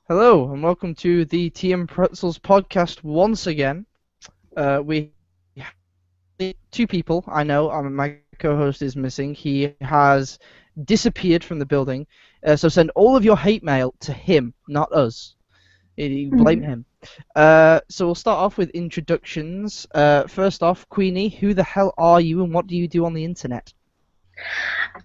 Hello and welcome to the TM Pretzels podcast once again. We have two people. I know my co-host is missing. He has disappeared from the building. So send all of your hate mail to him, not us. You blame him. So we'll start off with introductions. First off, Queenie, who the hell are you and what do you do on the internet?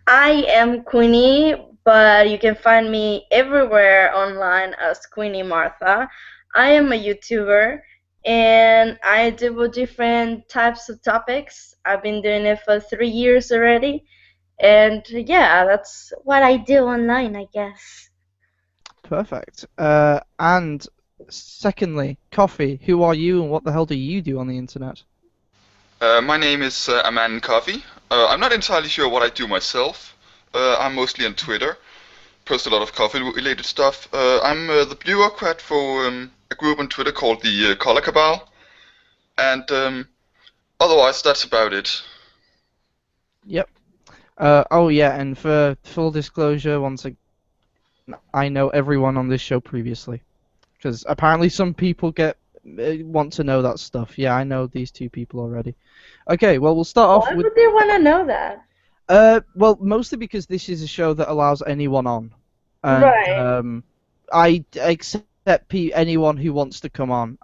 I am Queenie, but you can find me everywhere online as Queenie Martha. I am a YouTuber and I do different types of topics. I've been doing it for 3 years already. And yeah, that's what I do online, I guess. Perfect. And secondly, Coffee, who are you and what the hell do you do on the internet? My name is Aman Coffee. I'm not entirely sure what I do myself. I'm mostly on Twitter, post a lot of coffee-related stuff. I'm the bureaucrat for a group on Twitter called the Color Cabal, and otherwise that's about it. Yep. Oh yeah, and for full disclosure, once again, I know everyone on this show previously, because apparently some people want to know that stuff. Yeah, I know these two people already. Okay, well we'll start off Why with would they want to know that? well mostly because this is a show that allows anyone on, and Right. I accept anyone who wants to come on.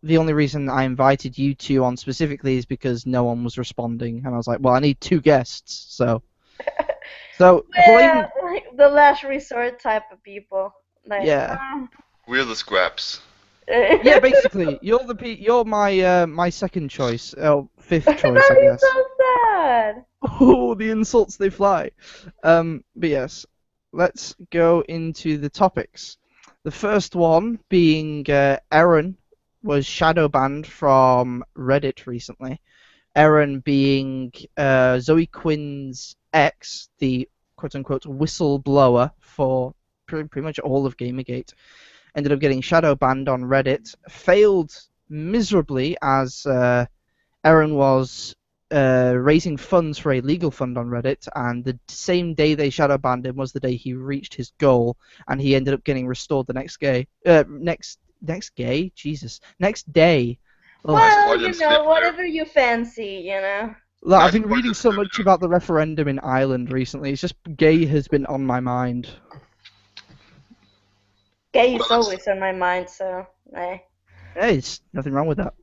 The only reason I invited you two on specifically is because no one was responding, and I was like, well, I need two guests, so well, Well, even like the last resort type of people. Like, yeah. We're the scraps. Yeah, basically, you're my second choice, fifth choice, I that is guess. so sad. Oh, the insults they fly. But yes, let's go into the topics. The first one being Aaron was shadow banned from Reddit recently. Aaron being Zoe Quinn's ex, the quote-unquote whistleblower for pretty much all of Gamergate, ended up getting shadow banned on Reddit. Failed miserably as Aaron was raising funds for a legal fund on Reddit, and the same day they shadow banned him was the day he reached his goal, and he ended up getting restored the next day. Ugh. Nice Well, Freudian slip there. whatever you fancy. Look, I've Nice been reading Freudian so slip much there. about the referendum in Ireland recently. It's just gay has been on my mind. Gay Well, is always on my mind, so, eh. Hey, there's nothing wrong with that.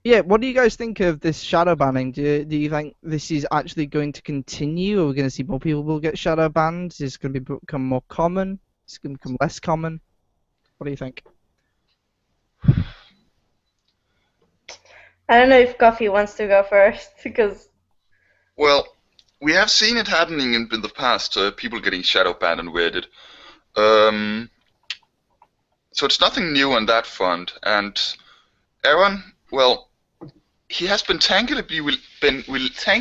Yeah, what do you guys think of this shadow banning? Do you think this is actually going to continue? Are we going to see more people will get shadow banned? Is it going to become more common? Is it going to become less common? What do you think? I don't know if Coffee wants to go first, because well, we have seen it happening in the past. People getting shadow banned on Reddit. Um, so it's nothing new on that front. And Aaron, well, he has been tangibly been related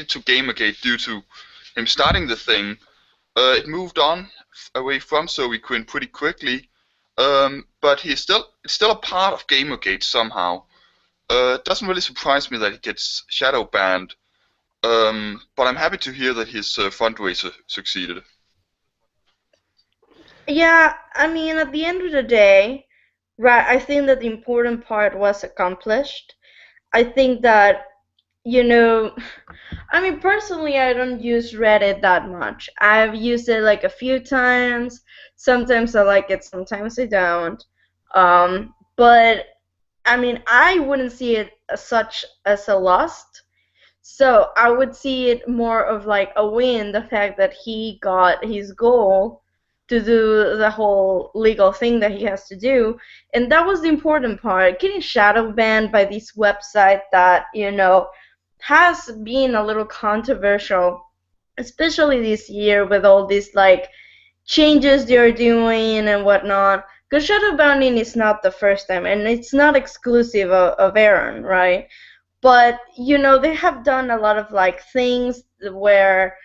to Gamergate due to him starting the thing. It moved on away from Zoe Quinn pretty quickly, but it's still a part of Gamergate somehow. It doesn't really surprise me that he gets shadow banned, but I'm happy to hear that his fundraiser succeeded. yeah, I mean, at the end of the day, right, I think that the important part was accomplished. I think that, you know, I mean, personally, I don't use Reddit that much. I've used it like a few times. Sometimes I like it, sometimes I don't. But I mean, I wouldn't see it as such as a loss. So I would see it more of like a win, the fact that he got his goal to do the whole legal thing that he has to do. And that was the important part. Getting shadow banned by this website that, has been a little controversial, especially this year with all these like changes they're doing and whatnot. Because shadow banning is not the first time, and it's not exclusive of Aaron, right? But they have done a lot of like things where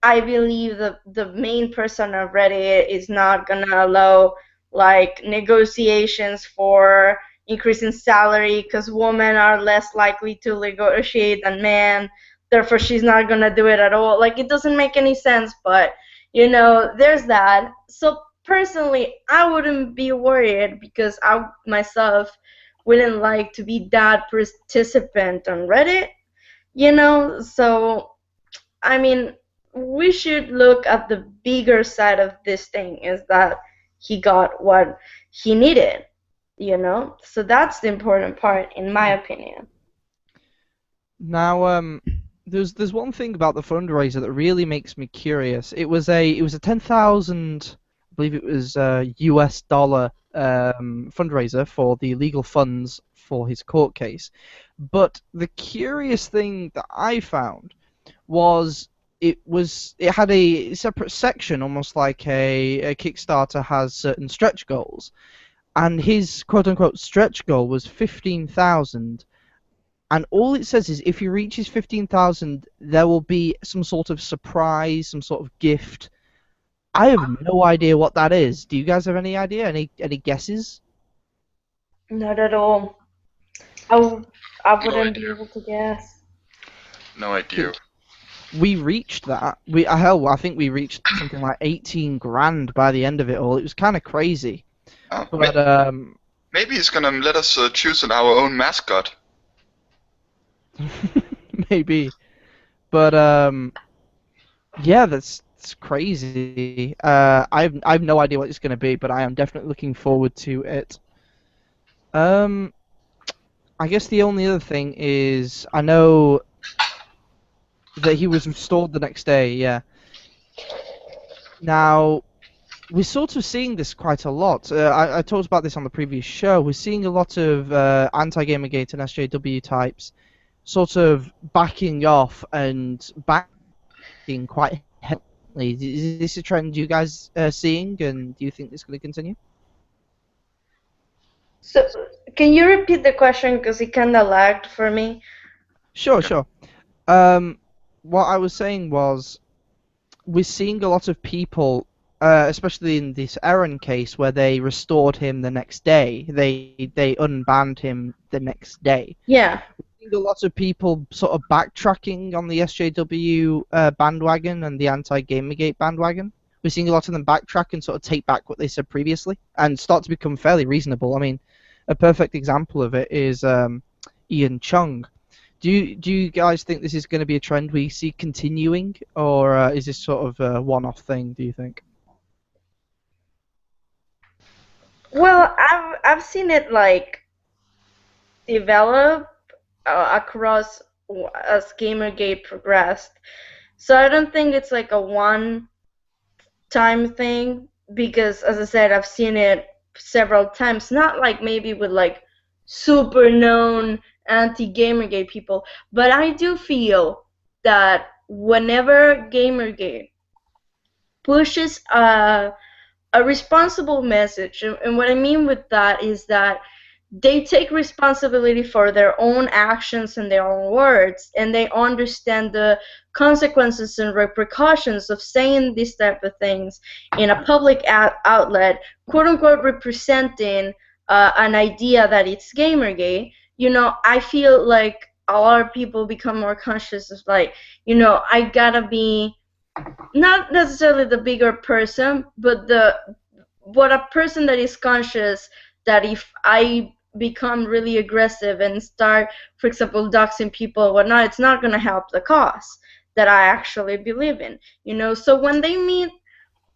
I believe the main person of Reddit is not gonna allow like negotiations for increasing salary because women are less likely to negotiate than men. Therefore, she's not gonna do it at all. Like it doesn't make any sense, but There's that. So personally, I wouldn't be worried because I myself wouldn't like to be that participant on Reddit. So I mean, we should look at the bigger side of this thing is that he got what he needed. So that's the important part, in my opinion. Now, there's one thing about the fundraiser that really makes me curious. It was a 10,000, I believe it was US dollar fundraiser for the legal funds for his court case. But the curious thing that I found was it had a separate section, almost like a Kickstarter has certain stretch goals, and his quote unquote stretch goal was 15,000. And all it says is if he reaches 15,000, there will be some sort of surprise, some sort of gift. I have no idea what that is. Do you guys have any idea? Any guesses? Not at all. I No wouldn't be idea. able to guess. No idea. We reached that. Hell, I think we reached something like 18 grand by the end of it all. It was kind of crazy. Oh, But maybe he's gonna let us choose our own mascot. maybe. But yeah, that's crazy. I've no idea what it's going to be, but I am definitely looking forward to it. Um, I guess the only other thing is I know that he was restored the next day. Yeah. Now we're sort of seeing this quite a lot. I talked about this on the previous show. We're seeing a lot of anti-Gamergate and SJW types sort of backing off and backing quite heavily. Is this a trend you guys are seeing, and do you think this is going to continue? So, can you repeat the question because it kind of lagged for me? Sure, sure. Um, what I was saying was we're seeing a lot of people, especially in this Aaron case, where they restored him the next day. They unbanned him the next day. Yeah. Seeing a lot of people sort of backtracking on the SJW bandwagon and the anti-Gamergate bandwagon. We're seeing a lot of them backtrack and sort of take back what they said previously and start to become fairly reasonable. I mean, a perfect example of it is Ian Chung. Do you guys think this is going to be a trend we see continuing, or is this sort of a one-off thing, do you think? Well, I've seen it like develop across as Gamergate progressed. So I don't think it's like a one-time thing because, as I said, I've seen it several times. Not like maybe with like super known anti-Gamergate people, but I do feel that whenever Gamergate pushes a responsible message, and what I mean with that is that they take responsibility for their own actions and their own words, and they understand the consequences and repercussions of saying these type of things in a public outlet, quote unquote, representing an idea that it's Gamergate. I feel like a lot of people become more conscious of like, I gotta be not necessarily the bigger person, but a person that is conscious that if I become really aggressive and start, for example, doxing people or whatnot, it's not going to help the cause that I actually believe in. So when they meet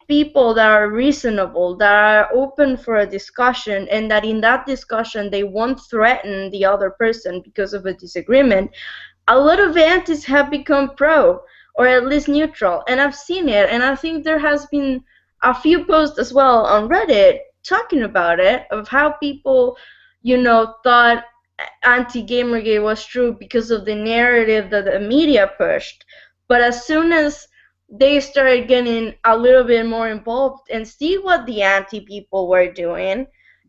people that are reasonable, that are open for a discussion, and that in that discussion they won't threaten the other person because of a disagreement, a lot of antis have become pro or at least neutral, and I've seen it, and I think there has been a few posts as well on Reddit talking about it, of how people, thought anti-Gamergate was true because of the narrative that the media pushed. But as soon as they started getting a little bit more involved and see what the anti-people were doing,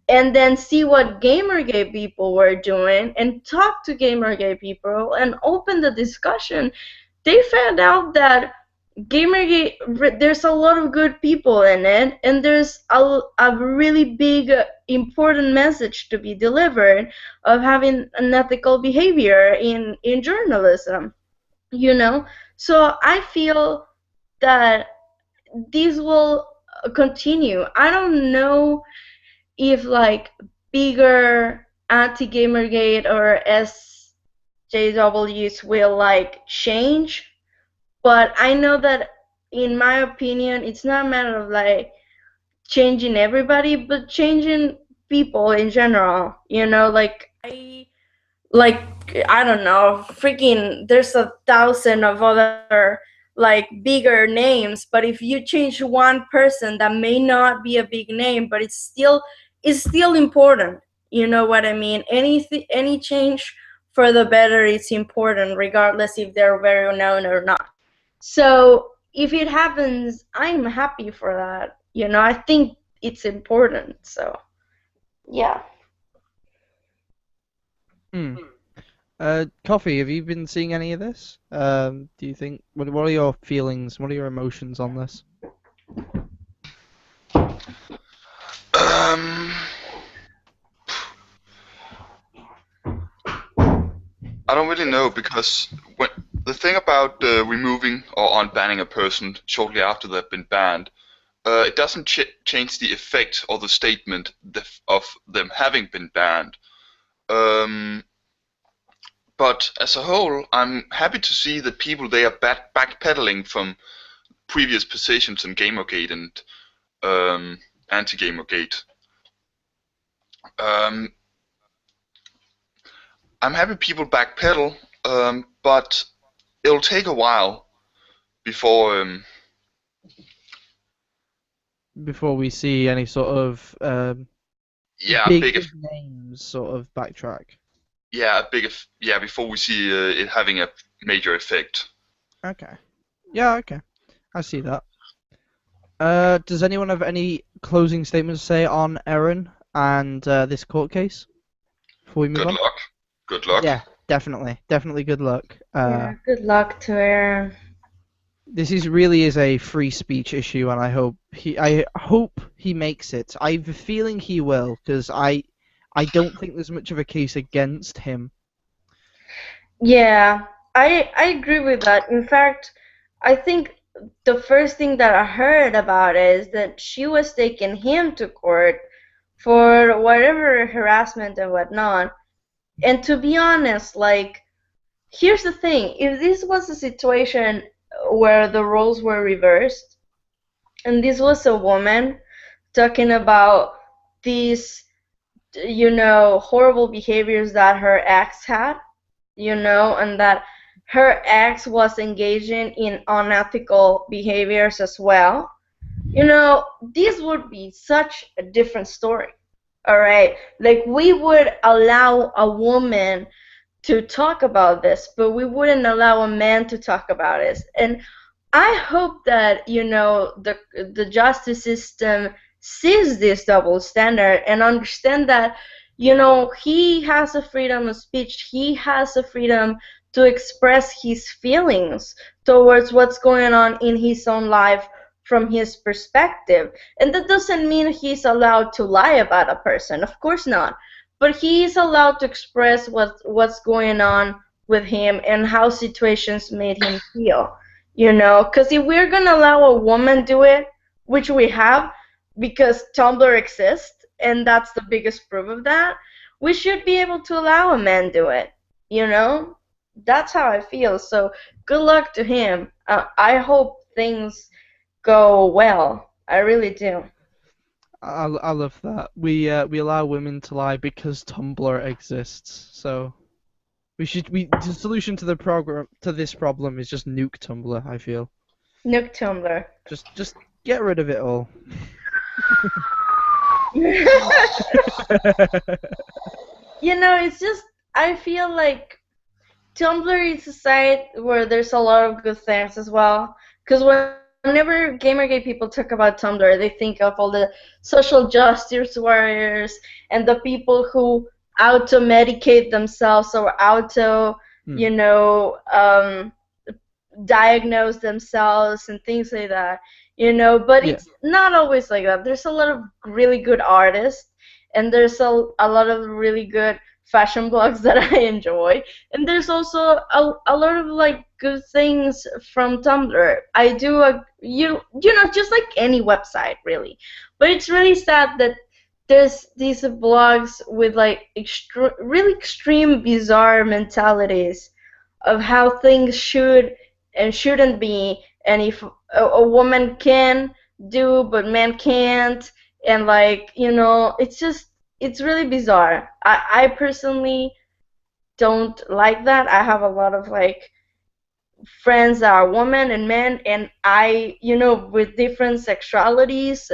and then see what Gamergate people were doing, and talk to Gamergate people and open the discussion, they found out that Gamergate, there's a lot of good people in it, and there's a really big, important message to be delivered of having an ethical behavior in journalism. So I feel that this will continue. I don't know if like bigger anti-gamergate or SJWs will like change, but I know that in my opinion, it's not a matter of like changing everybody, but changing people in general. Like I don't know, freaking there's 1,000 of other like bigger names, but if you change one person that may not be a big name, but it's still important. You know what I mean? Any change for the better is important, regardless if they're very known or not. So if it happens, I'm happy for that. I think it's important. So yeah. Hmm. Coffee, have you been seeing any of this? Do you think what are your feelings? What are your emotions on this? Um, I don't really know because when the thing about removing or unbanning a person shortly after they've been banned, it doesn't change the effect or the statement of them having been banned. Um, but as a whole, I'm happy to see that people they are backpedaling from previous positions in Gamergate and anti-Gamergate. Um, I'm happy people backpedal, but it'll take a while before Before we see any sort of yeah, big names sort of backtrack. before we see it having a major effect. Okay. Yeah, okay. I see that. Does anyone have any closing statements to say on Erin and this court case before we move Good on? luck. Good luck. Yeah, definitely. Definitely good luck. Yeah, good luck to Aaron. This really is a free speech issue, and I hope he makes it. I have a feeling he will, because I don't think there's much of a case against him. Yeah, I agree with that. In fact, I think the first thing that I heard about it is that she was taking him to court for whatever harassment and whatnot. And to be honest, like, here's the thing: if this was a situation where the roles were reversed, and this was a woman talking about these, horrible behaviors that her ex had, and that her ex was engaging in unethical behaviors as well, this would be such a different story. All right. Like, we would allow a woman to talk about this, but we wouldn't allow a man to talk about it. And I hope that the justice system sees this double standard and understand that he has a freedom of speech. He has a freedom to express his feelings towards what's going on in his own life from his perspective. And that doesn't mean he's allowed to lie about a person. Of course not. But he is allowed to express what's going on with him and how situations made him feel. Because if we're gonna allow a woman do it, which we have, because Tumblr exists, and that's the biggest proof of that, we should be able to allow a man do it. That's how I feel. So good luck to him. I hope things go well. I really do. I love that. We allow women to lie because Tumblr exists. So the solution to this problem is just nuke Tumblr, I feel. Nuke Tumblr. Just get rid of it all. It's just, I feel like Tumblr is a site where there's a lot of good things as well. Because whenever Gamergate people talk about Tumblr, they think of all the social justice warriors and the people who auto-medicate themselves or diagnose themselves and things like that. But Yeah. it's not always like that. There's a lot of really good artists, and there's a lot of really good fashion blogs that I enjoy, and there's also a lot of like good things from Tumblr. I do a you know just like any website really, but it's really sad that there's these blogs with like really extreme bizarre mentalities of how things should and shouldn't be, and if a woman can do but men can't, and like it's just it's really bizarre. I personally don't like that. I have a lot of like friends that are women and men, and I with different sexualities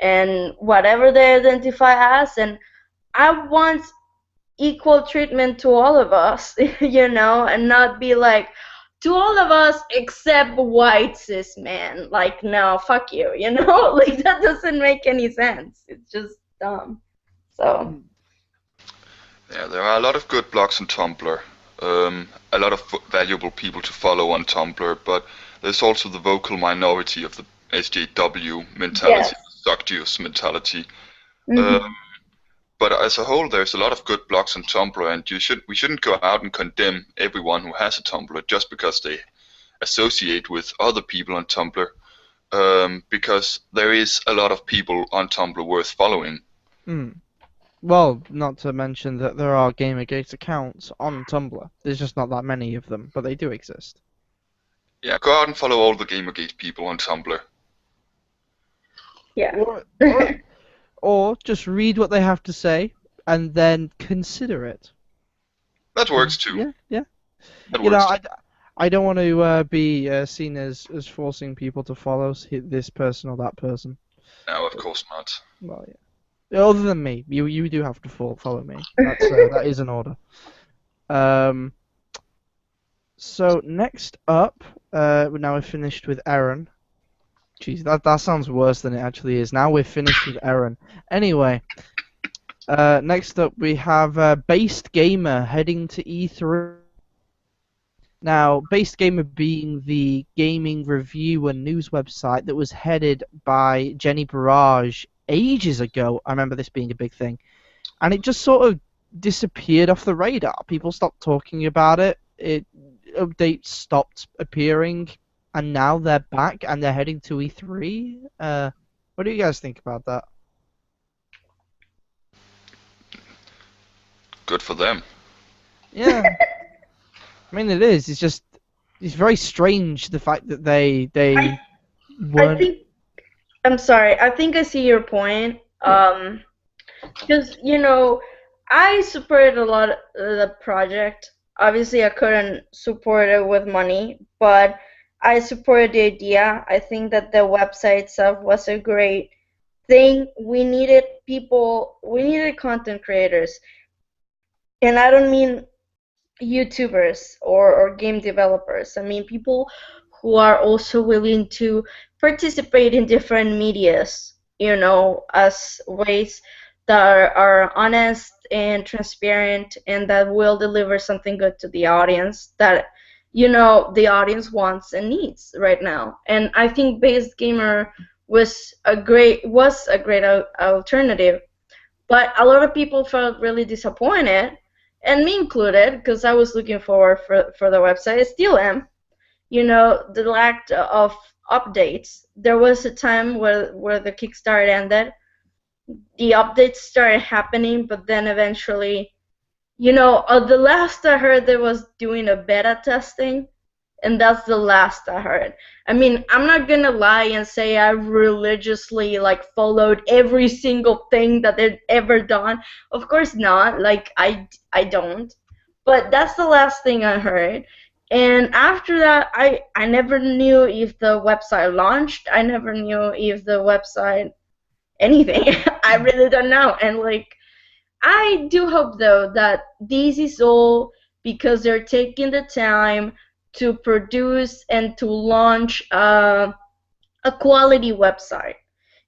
and whatever they identify as, and I want equal treatment to all of us, and not be like to all of us except white cis men. Like, no, fuck you, like that doesn't make any sense. It's just dumb. So, Yeah, there are a lot of good blogs on Tumblr. A lot of valuable people to follow on Tumblr, but there's also the vocal minority of the SJW mentality, yes. Soctius mentality. hmm But as a whole, there's a lot of good blogs on Tumblr, and we shouldn't go out and condemn everyone who has a Tumblr just because they associate with other people on Tumblr, because there is a lot of people on Tumblr worth following. Hmm. Well, not to mention that there are Gamergate accounts on Tumblr. There's just not that many of them, but they do exist. Yeah, go out and follow all the Gamergate people on Tumblr. Yeah. Or just read what they have to say and then consider it. That works too. Yeah, yeah. That You know, works. I don't want to be seen as forcing people to follow this person or that person. No, of course not. Well, yeah. Other than me, you do have to follow me. That's that is an order. Um. So next up, now we're finished with Aaron. Jeez, that sounds worse than it actually is. Now we're finished with Aaron. Anyway, next up we have Based Gamer heading to E3. Now, Based Gamer being the gaming review and news website that was headed by Jenny Barrage ages ago. I remember this being a big thing. And it just sort of disappeared off the radar. People stopped talking about it. Updates stopped appearing, and now they're back and they're heading to E3. What do you guys think about that? Good for them. Yeah, I mean it is. It's very strange the fact that they I weren't. think I'm sorry. I think I see your point. Because I supported a lot of the project. Obviously, I couldn't support it with money, but I supported the idea. I think that the website itself was a great thing. We needed people. We needed content creators, and I don't mean YouTubers or game developers. I mean people who are also willing to participate in different medias, as ways that are honest and transparent and that will deliver something good to the audience that the audience wants and needs right now. And I think Based Gamer was a great alternative, but a lot of people felt really disappointed, and me included, because I was looking forward for the website. I still am. The lack of updates. There was a time where the Kickstarter ended. The updates started happening, but then eventually, the last I heard, they was doing a beta testing, and that's the last I heard. I mean, I'm not gonna lie and say I religiously like followed every single thing that they've ever done. Of course not. Like I don't. But that's the last thing I heard. And after that, I never knew if the website launched. I never knew if the website anything. I really don't know. And like I do hope though that this is all because they're taking the time to produce and to launch a quality website.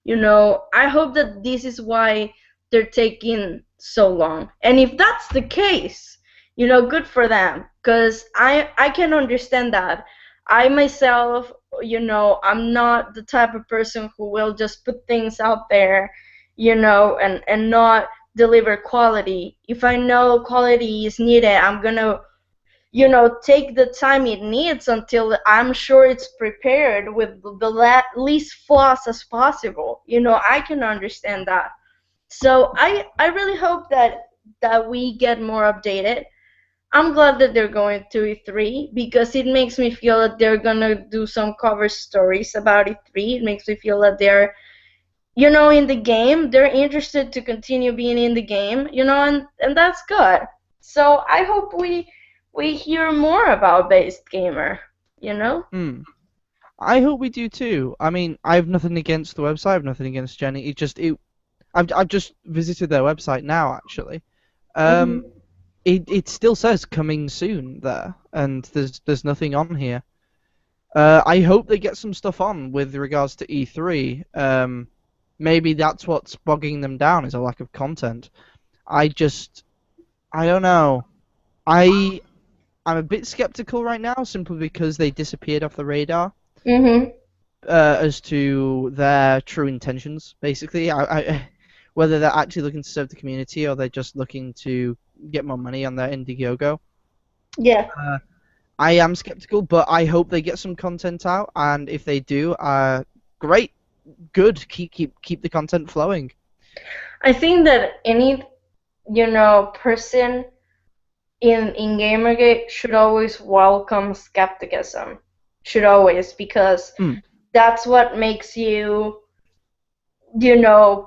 I hope that this is why they're taking so long. And if that's the case, good for them, because I can understand that. I myself, I'm not the type of person who will just put things out there, and not deliver quality. If I know quality is needed, I'm gonna, take the time it needs until I'm sure it's prepared with the least flaws as possible. I can understand that. So I really hope that we get more updated. I'm glad that they're going to E3 because it makes me feel that they're gonna do some cover stories about E3. It makes me feel that they're, in the game. They're interested to continue being in the game, and that's good. So I hope we hear more about Based Gamer, you know? Hmm. I hope we do too. I mean, I have nothing against the website. I have nothing against Jenny. I've just visited their website now actually. Um, Mhm. it still says coming soon there, and there's nothing on here. I hope they get some stuff on with regards to E3. Maybe that's what's bogging them down is a lack of content. I just, I don't know. I'm a bit skeptical right now simply because they disappeared off the radar Mhm. as to their true intentions. Basically, whether they're actually looking to serve the community or they're just looking to get more money on their Indiegogo. Yeah. Uh, I am skeptical, but I hope they get some content out, and if they do, great, good. Keep the content flowing. I think that any, person in Gamergate should always welcome skepticism. Should always, because Hmm. that's what makes you,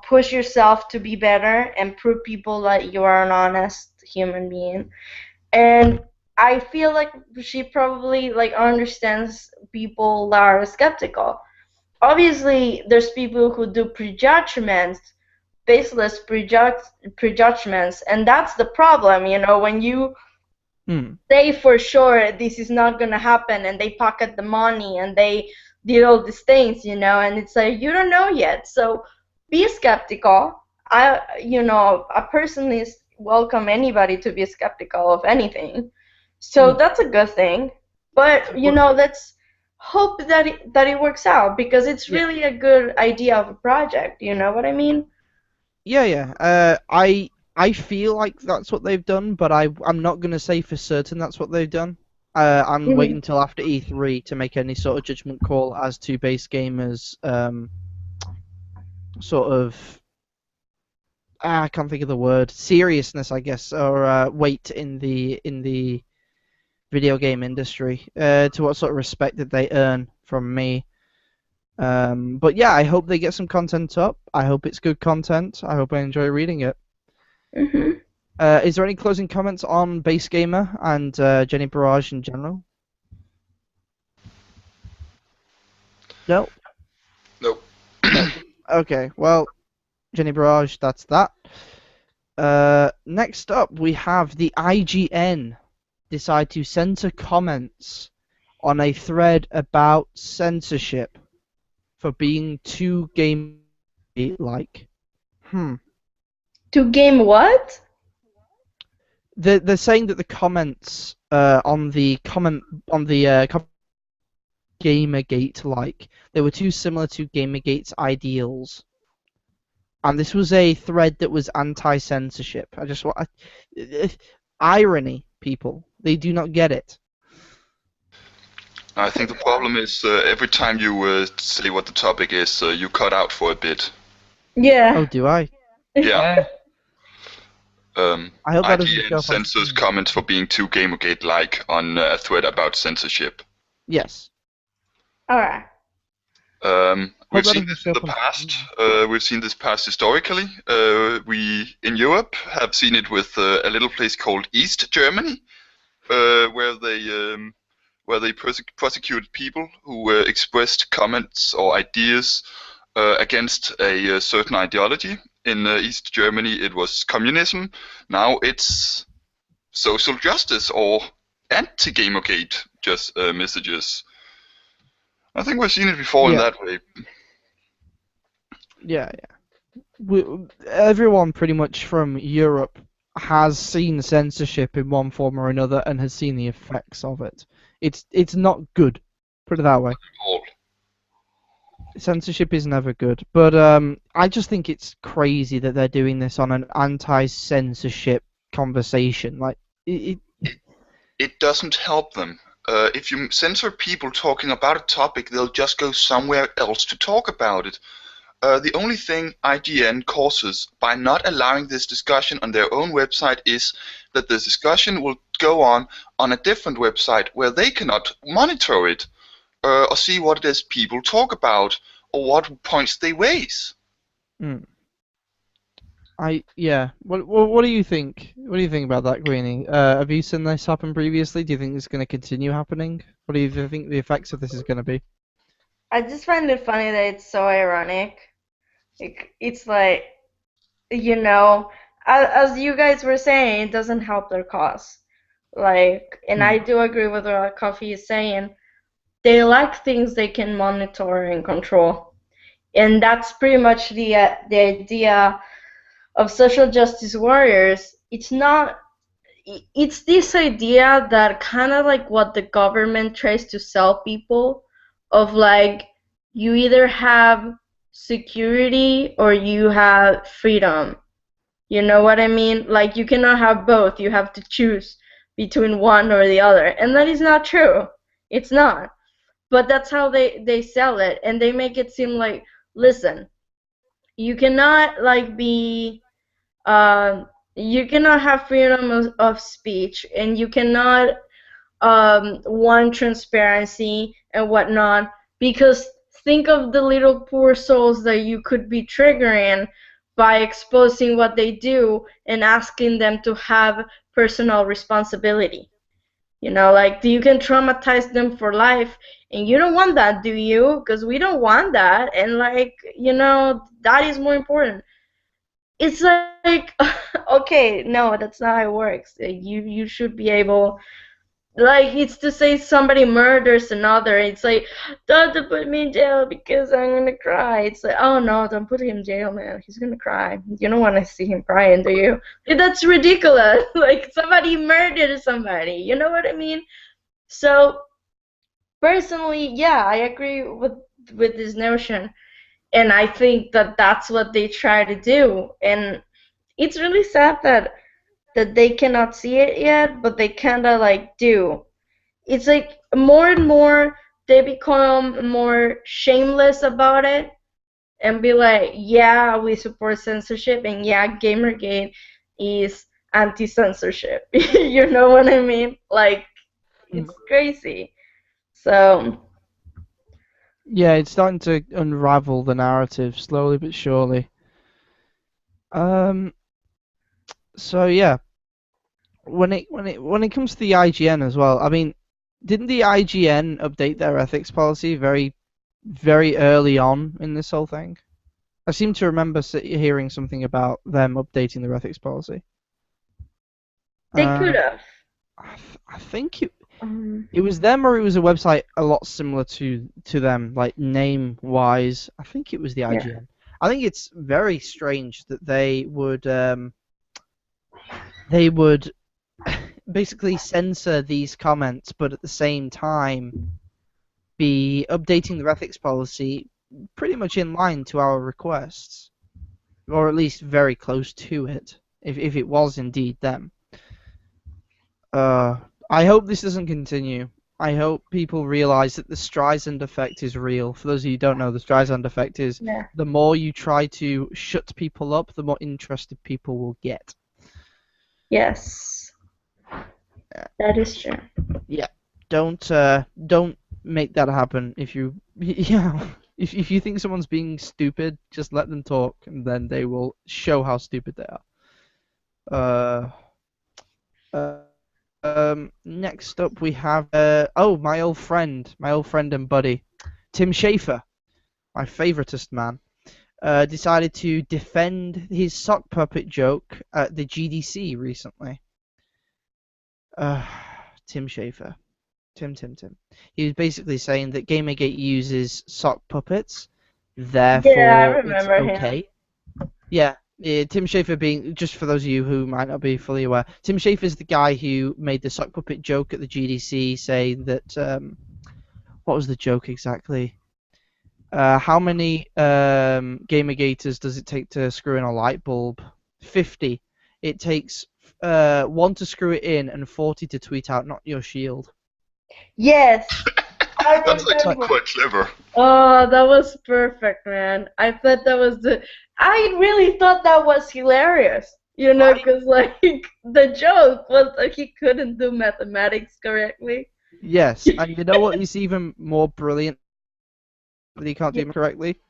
push yourself to be better and prove people that you are an honest human being. And I feel like she probably like understands people that are skeptical. Obviously, there's people who do prejudgments, baseless prejudgments, and that's the problem. When you Hmm. say for sure this is not gonna happen, and they pocket the money and they did all these things, and it's like you don't know yet. So be skeptical. I personally welcome anybody to be skeptical of anything. So Hmm. that's a good thing. But But let's hope that it works out because it's yeah, really a good idea of a project. You know what I mean? yeah. I feel like that's what they've done, but I'm not gonna say for certain that's what they've done. I'm waiting Mhm. until after E3 to make any sort of judgment call as to base gamers sort of I can't think of the word seriousness, I guess, or weight in the video game industry. To what sort of respect did they earn from me? But yeah, I hope they get some content up. I hope it's good content. I hope I enjoy reading it. Mhm. Is there any closing comments on Base Gamer and Jenny Barrage in general? No, Nope. no. Okay, well, Jenny Barrage, that's that. Next up, we have the IGN decide to censor comments on a thread about censorship for being too game-like. Hmm. To game what? They're saying that the comments on the Gamergate like they were too similar to Gamergate's ideals, and this was a thread that was anti-censorship. I just want irony, people. They do not get it. I think the problem is every time you say what the topic is, you cut out for a bit. Yeah. Oh, do I? Yeah. I hope that doesn't show IGN up on censors screen. comments for being too Gamergate-like on a thread about censorship. Yes. All right. Hope We've that seen doesn't this show in the up on past. screen. We've seen this past historically. We in Europe have seen it with a little place called East Germany, where they prosecuted people who expressed comments or ideas against a certain ideology. In East Germany, it was communism. Now it's social justice or anti-Gamergate just messages. I think we've seen it before in Yeah, that way. yeah, everyone pretty much from Europe has seen censorship in one form or another and has seen the effects of it. It's not good. Put it that way. All. censorship is never good, but I just think it's crazy that they're doing this on an anti-censorship conversation. Like, it, It doesn't help them. If you censor people talking about a topic, they'll just go somewhere else to talk about it. The only thing IGN causes by not allowing this discussion on their own website is that the discussion will go on a different website where they cannot monitor it or see what it is people talk about or what points they raise. mm, yeah. What do you think? What do you think about that, Greenie? Have you seen this happen previously? Do you think it's going to continue happening? What do you think the effects of this is going to be? I just find it funny that it's so ironic. It's like, you know, as you guys were saying, it doesn't help their cause. Like, and Hmm. I do agree with what Coffee is saying. They like things they can monitor and control, and that's pretty much the idea of social justice warriors. It's this idea that kind of like what the government tries to sell people, of like, you either have security or you have freedom. You know what I mean? Like, you cannot have both. You have to choose between one or the other. And that is not true. It's not. But that's how they sell it. And they make it seem like, listen, you cannot like be you cannot have freedom of speech, and you cannot want transparency and whatnot, because think of the little poor souls that you could be triggering by exposing what they do and asking them to have personal responsibility. Like, you can traumatize them for life, and you don't want that, do you? Because we don't want that, and like, that is more important. It's like, okay, no, that's not how it works. You should be able, like, it's to say somebody murders another. It's like, don't put me in jail because I'm gonna cry. It's like, oh no, don't put him in jail, man. He's gonna cry. You don't want to see him crying, do you? That's ridiculous. Like, somebody murdered somebody. You know what I mean? So personally, yeah, I agree with this notion, and I think that that's what they try to do. And it's really sad that they cannot see it yet, but they kind of like do. It's like more and more they become more shameless about it and be like, yeah, we support censorship, and yeah, Gamergate is anti-censorship. You know what I mean? Like, Mm. it's crazy. So, Yeah, it's starting to unravel the narrative slowly but surely. Um, so yeah, when it comes to the IGN as well, I mean, didn't the IGN update their ethics policy very early on in this whole thing? I seem to remember hearing something about them updating their ethics policy. they could Uh, have. I think Um, it was them, or it was a website a lot similar to them, like name wise. I think it was the yeah. IGN. I think it's very strange that they would basically censor these comments, but at the same time be updating their ethics policy pretty much in line to our requests, or at least very close to it, if it was indeed them. Uh, I hope this doesn't continue. I hope people realize that the Streisand effect is real. For those of you who don't know, the Streisand effect is Yeah. the more you try to shut people up, the more interested people will get. Yes. That is true. Yeah, don't make that happen. If you yeah, if you think someone's being stupid, just let them talk, and then they will show how stupid they are. Uh, Next up we have oh, my old friend and buddy, Tim Schafer, my favoritist man, decided to defend his sock puppet joke at the GDC recently. Uh, Tim Schafer. Tim. He was basically saying that Gamergate uses sock puppets, Yeah, I therefore it's remember him. okay. Yeah, Tim Schafer being, just for those of you who might not be fully aware, Tim Schafer is the guy who made the sock puppet joke at the GDC, saying that what was the joke exactly? How many Gamergators does it take to screw in a light bulb? 50. It takes 1 to screw it in and 40 to tweet out, "Not your shield." Yes, I That's thought that actually was. quite clever. Oh, that was perfect, man. I thought that was the. I really thought that was hilarious. You know, I because like the joke was that he couldn't do mathematics correctly. Yes, and you know what is even more brilliant that he can't do Y- it correctly?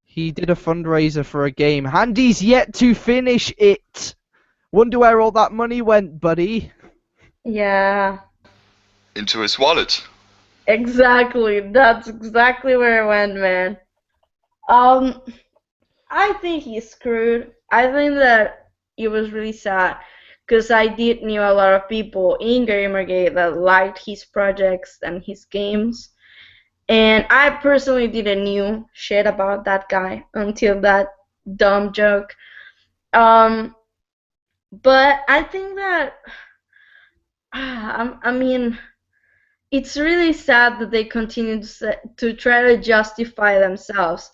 He did a fundraiser for a game, and he's yet to finish it. Wonder where all that money went, buddy. Yeah, Into his wallet. exactly. That's exactly where it went, man. Um, I think he's screwed. I think that it was really sad because I did knew a lot of people in Gamergate that liked his projects and his games. And I personally didn't knew shit about that guy until that dumb joke. Um, but I think that I mean, it's really sad that they continue to try to justify themselves,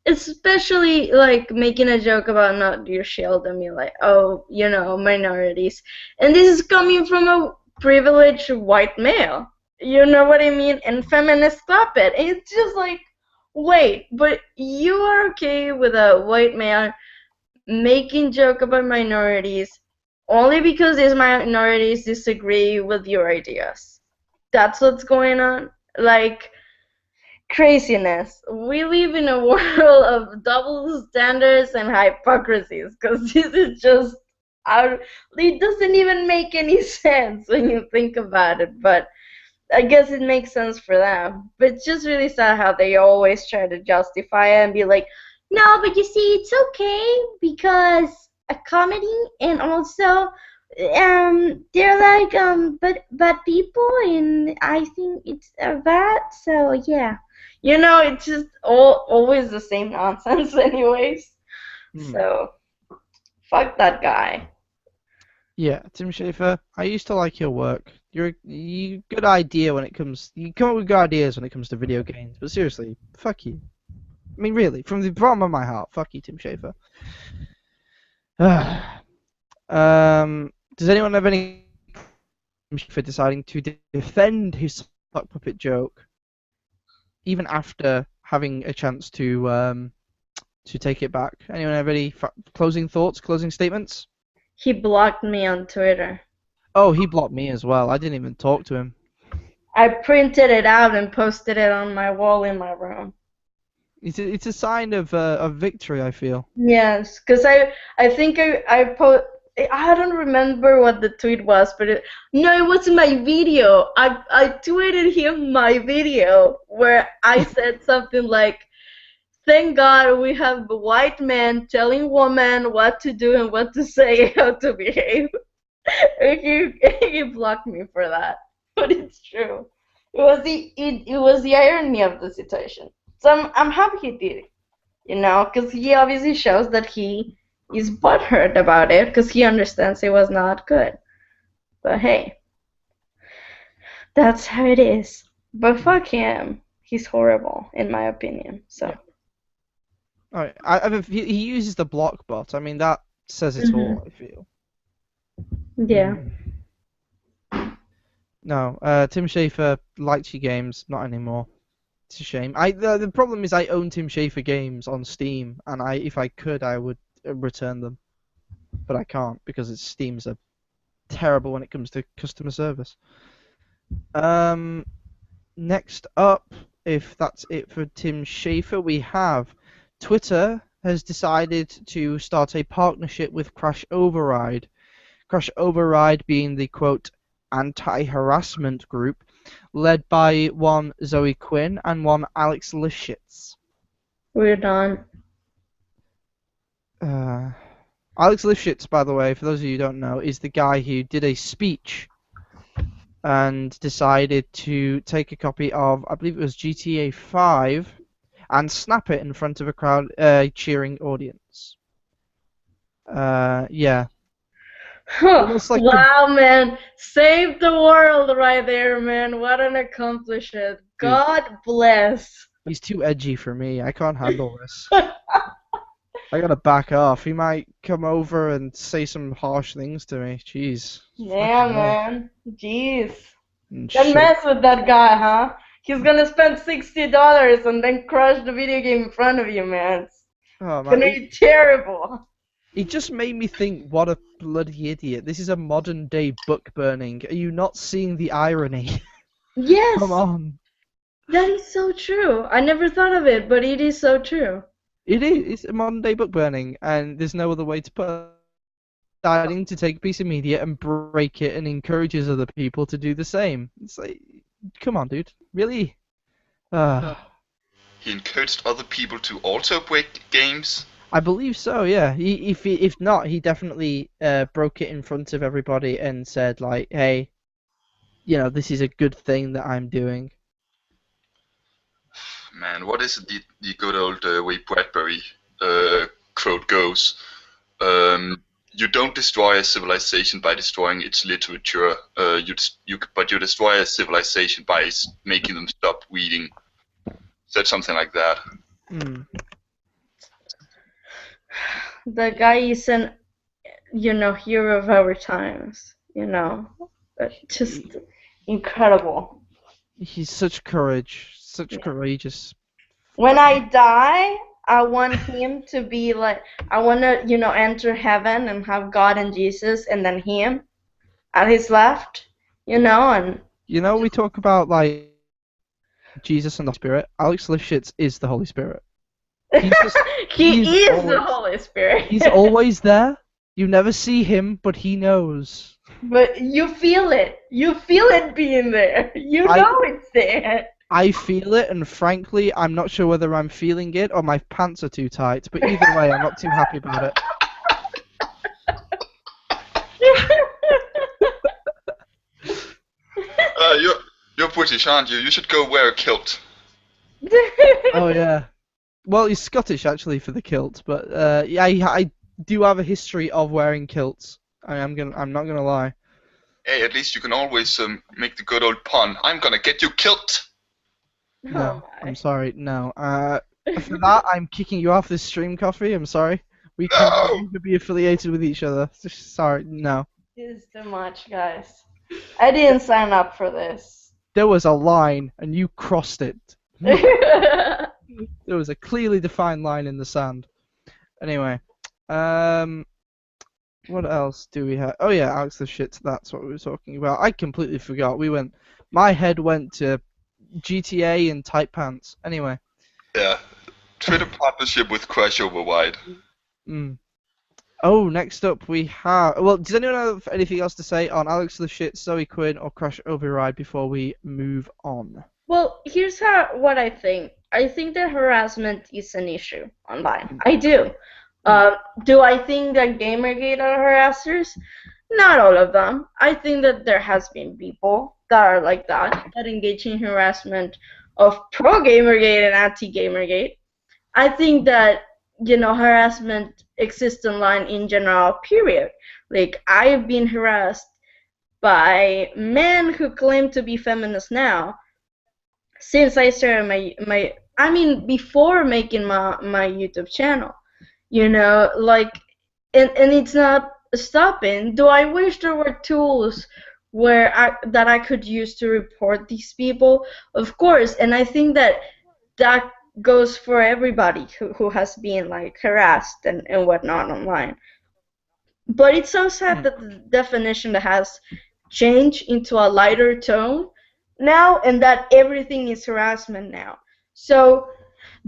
especially like making a joke about not your shield and be like, oh, minorities, and this is coming from a privileged white male. You know what I mean? And feminists stop it. It's just like, wait, but you are okay with a white male making joke about minorities only because these minorities disagree with your ideas. That's what's going on. Like craziness. We live in a world of double standards and hypocrisies because this is just out. It doesn't even make any sense when you think about it, but I guess it makes sense for them. But it's just really sad how they always try to justify it and be like, no, but you see, it's okay because a comedy and also they're like but people and I think it's that, so yeah. It's just always the same nonsense anyways. Hmm. So fuck that guy. Yeah, Tim Schafer, I used to like your work. You good idea when it comes. You come up with good ideas when it comes to video games. But seriously, fuck you. I mean, really, from the bottom of my heart, fuck you, Tim Schafer. Does anyone have any for deciding to defend his sock puppet joke, even after having a chance to take it back? Anyone have any closing thoughts, closing statements? He blocked me on Twitter. Oh, he blocked me as well. I didn't even talk to him. I printed it out and posted it on my wall in my room. It's a sign of victory, I feel. Yes, because I think I don't remember what the tweet was, but no, it was my video. I tweeted him my video where I said something like, "Thank God we have white men telling women what to do and what to say, how to behave." He blocked me for that, but it's true. It was the irony of the situation. So I'm happy he did it, because he obviously shows that he is butthurt about it because he understands it was not good. But hey, that's how it is. But fuck him. He's horrible, in my opinion. So. Yeah. All right. He uses the block bot. I mean, that says it Mhm. all, I feel. Yeah. No, Tim Schafer liked your games, not anymore. It's a shame. The problem is I own Tim Schafer games on Steam, and if I could, I would return them, but I can't because Steam's are terrible when it comes to customer service. Um, Next up, if that's it for Tim Schafer, we have Twitter has decided to start a partnership with Crash Override. Crash Override being the quote anti-harassment group led by one Zoe Quinn and one Alex Lifshitz. We're done. Uh, Alex Lifshitz, by the way, for those of you who don't know, is the guy who did a speech and decided to take a copy of, I believe it was GTA 5, and snap it in front of a crowd, cheering audience. Yeah, almost like the Wow, man. Save the world right there, man. What an accomplishment. dude. God bless. He's too edgy for me. I can't handle this. I gotta back off. He might come over and say some harsh things to me. Jeez. Yeah, Fucking hell. man. Jeez. And Don't shake. mess with that guy, huh? He's gonna spend $60 and then crush the video game in front of you, man. It's Oh man, gonna be terrible. he just made me think, what a bloody idiot. This is a modern day book burning. Are you not seeing the irony? Come Yes, on. that is so true. I never thought of it, but it is so true. It is. It's a modern day book burning, and there's no other way to put it. Deciding to take a piece of media and break it and encourages other people to do the same. It's like, come on, dude. Really? Uh, He encouraged other people to also break games. I believe so, yeah. If not, he definitely broke it in front of everybody and said, like, hey, this is a good thing that I'm doing. Man, what is it, the good old way Bradbury quote goes? You don't destroy a civilization by destroying its literature. But you destroy a civilization by making them stop reading. Said something like that. Mm. The guy is an, hero of our times. Just incredible. He's such courage, such courageous. When I die, I want him to be like, I want to, enter heaven and have God and Jesus and then him at his left, and We talk about, like, Jesus and the Spirit. Alex Lifshitz is the Holy Spirit. He's just, he he's is always, the Holy Spirit. He's always there. You never see him, but he knows. But you feel it. You feel it being there. You know it's there. I feel it, and frankly, I'm not sure whether I'm feeling it or my pants are too tight. But either way, I'm not too happy about it. You're British, aren't you? You should go wear a kilt. Oh yeah. Well, he's Scottish actually for the kilt, but yeah, I do have a history of wearing kilts. I'm not gonna lie. Hey, at least you can always make the good old pun. I'm gonna get you kilt. No, Oh I'm sorry. No. For that, I'm kicking you off this stream, Coffee. I'm sorry. We No! can no longer be affiliated with each other. Just sorry. No. This is too much, guys. I didn't sign up for this. There was a line, and you crossed it. There was a clearly defined line in the sand. Anyway, what else do we have? Oh yeah, Alex the Shits. That's what we were talking about. I completely forgot. My head went to GTA and tight pants. Anyway. Yeah. Twitter partnership with Crash Override. Oh, next up we have. Well, does anyone have anything else to say on Alex the Shit, Zoe Quinn, or Crash Override before we move on? Well, here's what I think. I think that harassment is an issue online. I do. Do I think that Gamergate are harassers? Not all of them. I think that there has been people that are like that engage in harassment of pro-Gamergate and anti-Gamergate. I think that, harassment exists online in general, period. Like, I've been harassed by men who claim to be feminists now since I started before making my YouTube channel. And it's not stopping. Do I wish there were tools that I could use to report these people? Of course, and I think that goes for everybody who has been like harassed and whatnot online. But it's so sad that the definition has changed into a lighter tone now, and that everything is harassment now. So,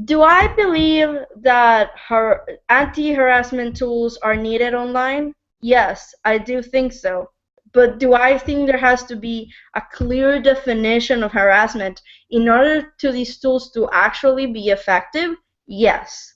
do I believe that anti-harassment tools are needed online? Yes, I do think so. But do I think there has to be a clear definition of harassment in order to these tools to actually be effective? Yes.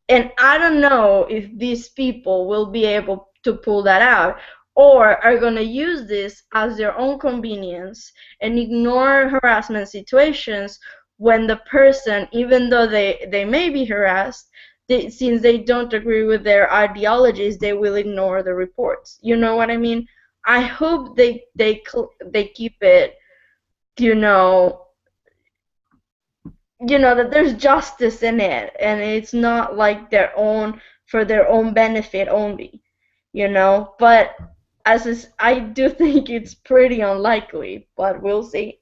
And I don't know if these people will be able to pull that out, or are going to use this as their own convenience and ignore harassment situations when the person, even though they may be harassed, since they don't agree with their ideologies, they will ignore the reports. You know what I mean? I hope they keep it, that there's justice in it, and it's not like for their own benefit only, but I do think it's pretty unlikely, but we'll see.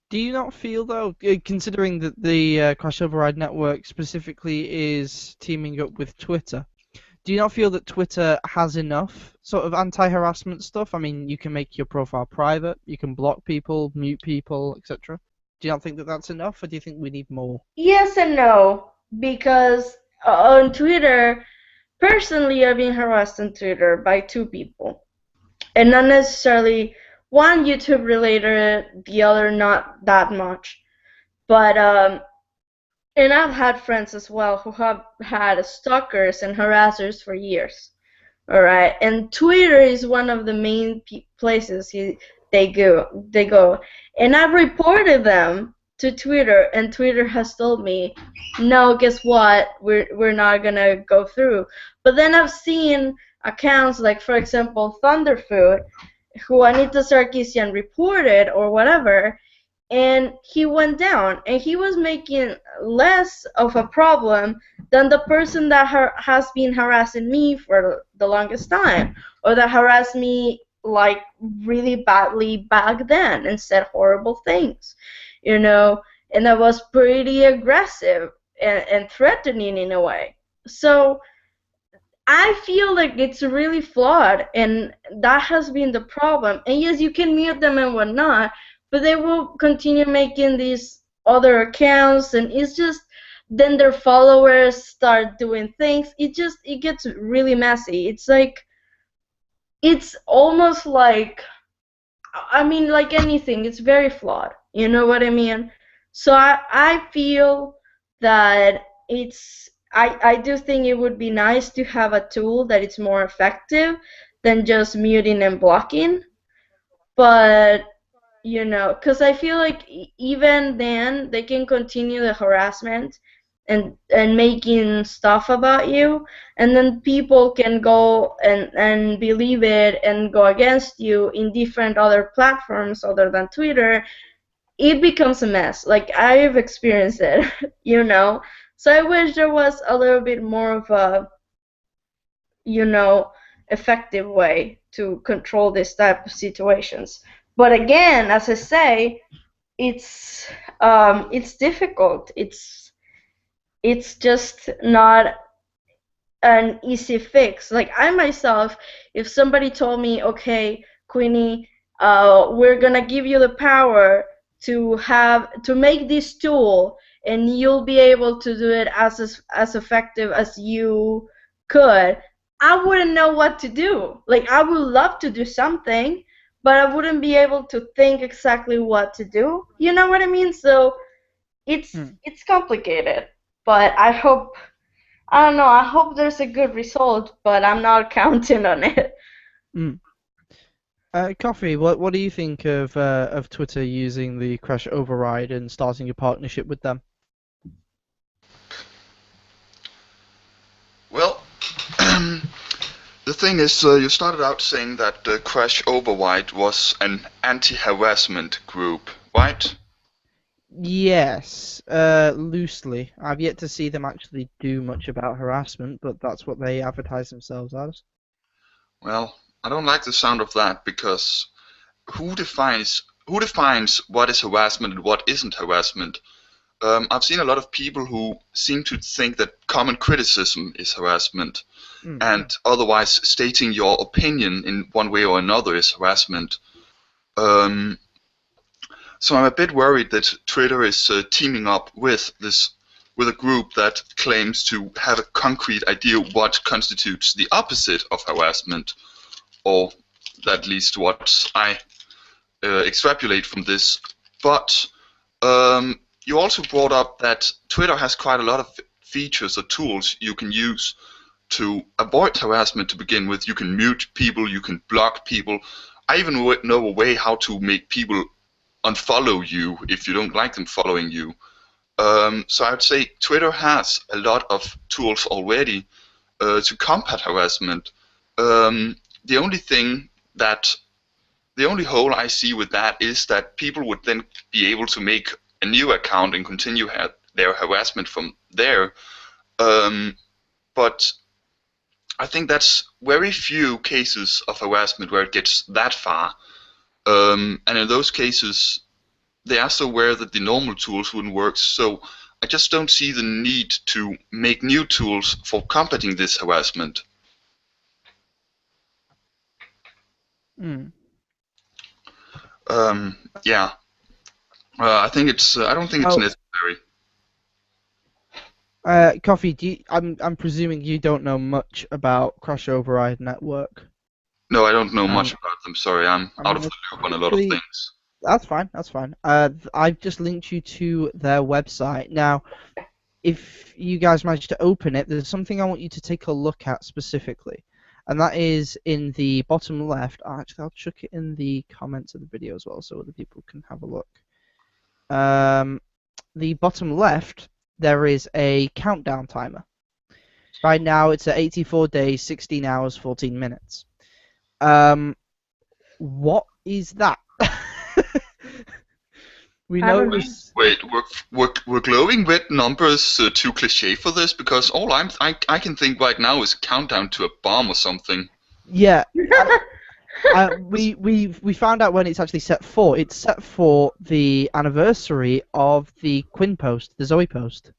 Do you not feel, though, considering that the Crash Override Network specifically is teaming up with Twitter, do you not feel that Twitter has enough sort of anti-harassment stuff? I mean, you can make your profile private, you can block people, mute people, etc. Do you not think that that's enough, or do you think we need more? Yes and no, because on Twitter, personally, I've been harassed on Twitter by two people, and not necessarily one YouTube related, the other not that much. But and I've had friends as well who have had stalkers and harassers for years. All right, and Twitter is one of the main places they go, and I've reported them to Twitter, and Twitter has told me, no, guess what? We're not gonna go through. But then I've seen accounts like, for example, Thunderfood, who Anita Sarkeesian reported or whatever, and he went down, and he was making less of a problem than the person that has been harassing me for the longest time, or that harassed me like really badly back then and said horrible things, and that was pretty aggressive and threatening in a way. So I feel like it's really flawed, and that has been the problem. And yes, you can mute them and whatnot, but they will continue making these other accounts, and it's just then their followers start doing things. It gets really messy. It's almost like, I mean, like anything, it's very flawed. You know what I mean? So I feel that I do think it would be nice to have a tool that is more effective than just muting and blocking. But, because I feel like even then they can continue the harassment and making stuff about you, and then people can go and believe it and go against you in different other platforms other than Twitter. It becomes a mess. Like, I've experienced it, so I wish there was a little bit more of a, you know effective way to control this type of situations. But again, as I say, it's difficult. It's just not an easy fix. Like, I myself, if somebody told me, okay, Queenie, we're gonna give you the power to make this tool, and you'll be able to do it as effective as you could, I wouldn't know what to do. Like, I would love to do something, but I wouldn't be able to think exactly what to do. You know what I mean? So Hmm. it's complicated, but I don't know. I hope there's a good result, but I'm not counting on it. Hmm. Coffee, what do you think of Twitter using the Crash Override and starting a partnership with them? Well, the thing is, you started out saying that Crash Override was an anti-harassment group, right? Yes, loosely. I've yet to see them actually do much about harassment, but that's what they advertise themselves as. Well, I don't like the sound of that, because who defines what is harassment and what isn't harassment? I've seen a lot of people who seem to think that common criticism is harassment, Mm. and otherwise stating your opinion in one way or another is harassment. Um, so I'm a bit worried that Twitter is teaming up with a group that claims to have a concrete idea what constitutes the opposite of harassment, or at least what I extrapolate from this. But you also brought up that Twitter has quite a lot of features or tools you can use to avoid harassment to begin with. You can mute people, you can block people. I even know a way how to make people unfollow you if you don't like them following you. So I would say Twitter has a lot of tools already to combat harassment. The only thing that the only hole I see with that is that people would then be able to make a new account and continue their harassment from there. But I think that's very few cases of harassment where it gets that far. And in those cases, they are so aware that the normal tools wouldn't work. So I just don't see the need to make new tools for combating this harassment. Yeah, I think it's. I don't think it's necessary. Coffee, I'm presuming you don't know much about Crash Override Network. No, I don't know much about them. Sorry, I'm out of the it's loop on a lot of things. That's fine. That's fine. I've just linked you to their website. Now, if you guys manage to open it, there's something I want you to take a look at specifically, and that is in the bottom left. Actually, I'll chuck it in the comments of the video as well, so other people can have a look. The bottom left, there is a countdown timer. Right now, it's at 84 days, 16 hours, 14 minutes. What is that? We know this. Wait, were glowing red numbers too cliche for this? Because all I can think right now is a countdown to a bomb or something. Yeah. We found out when it's actually set for. It's set for the anniversary of the Quinn post, the Zoe post.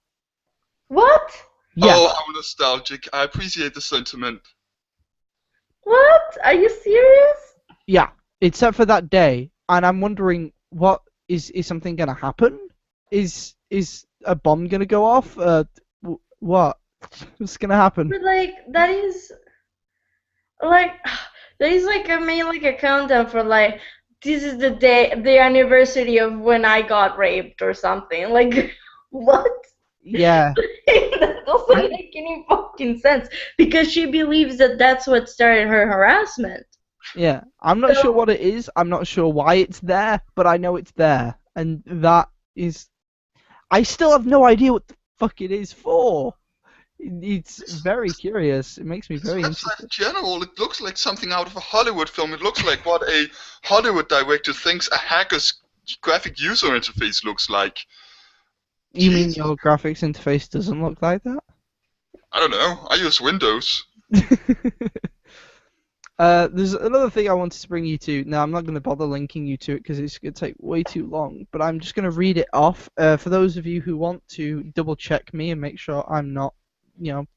What? Yeah. Oh, how nostalgic! I appreciate the sentiment. What? Are you serious? Yeah, it's set for that day, and I'm wondering, what is something gonna happen? Is a bomb gonna go off? What? What's gonna happen? But like that is like I made like a countdown for like this is the day, the anniversary of when I got raped or something. Like what? Yeah. That doesn't make any fucking sense because she believes that that's what started her harassment. Yeah, I'm not sure what it is. I'm not sure why it's there, but I know it's there, and that is. I still have no idea what the fuck it is for. It's very curious. It makes me very interested. In general, it looks like something out of a Hollywood film. It looks like what a Hollywood director thinks a hacker's graphic user interface looks like. You mean your graphics interface doesn't look like that? I don't know. I use Windows. There's another thing I wanted to bring you to. Now, I'm not going to bother linking you to it because it's going to take way too long, but I'm just going to read it off. For those of you who want to double check me and make sure I'm not,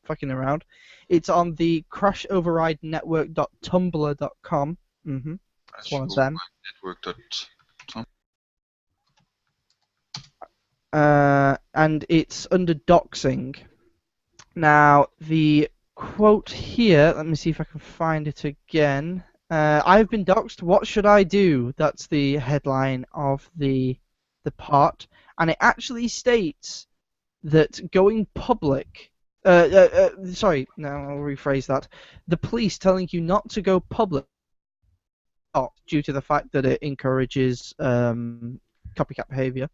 fucking around, it's on the crashoverridenetwork.tumblr.com. It's one of them. And it's under doxing. Now, the quote here, let me see if I can find it again. I've been doxed, what should I do? That's the headline of the part. And it actually states that going public... sorry, no, I'll rephrase that. The police telling you not to go public due to the fact that it encourages copycat behavior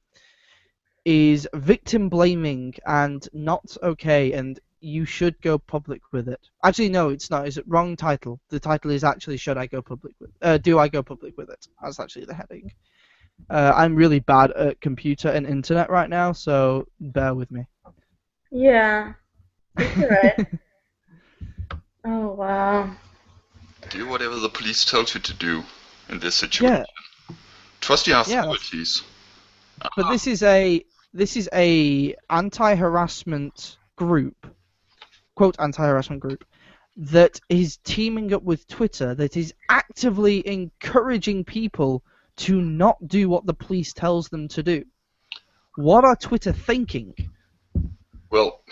is victim blaming and not okay, and you should go public with it. Actually, no, it's not. It's a wrong title. The title is actually "Should I go public with? Do I go public with it?" That's actually the heading. I'm really bad at computer and internet right now, so bear with me. Yeah, that's right. Oh wow. Do whatever the police tells you to do in this situation. Yeah. Trust your authorities. But this is a anti-harassment group, quote anti-harassment group, that is teaming up with Twitter, that is actively encouraging people to not do what the police tells them to do. What are Twitter thinking? Well,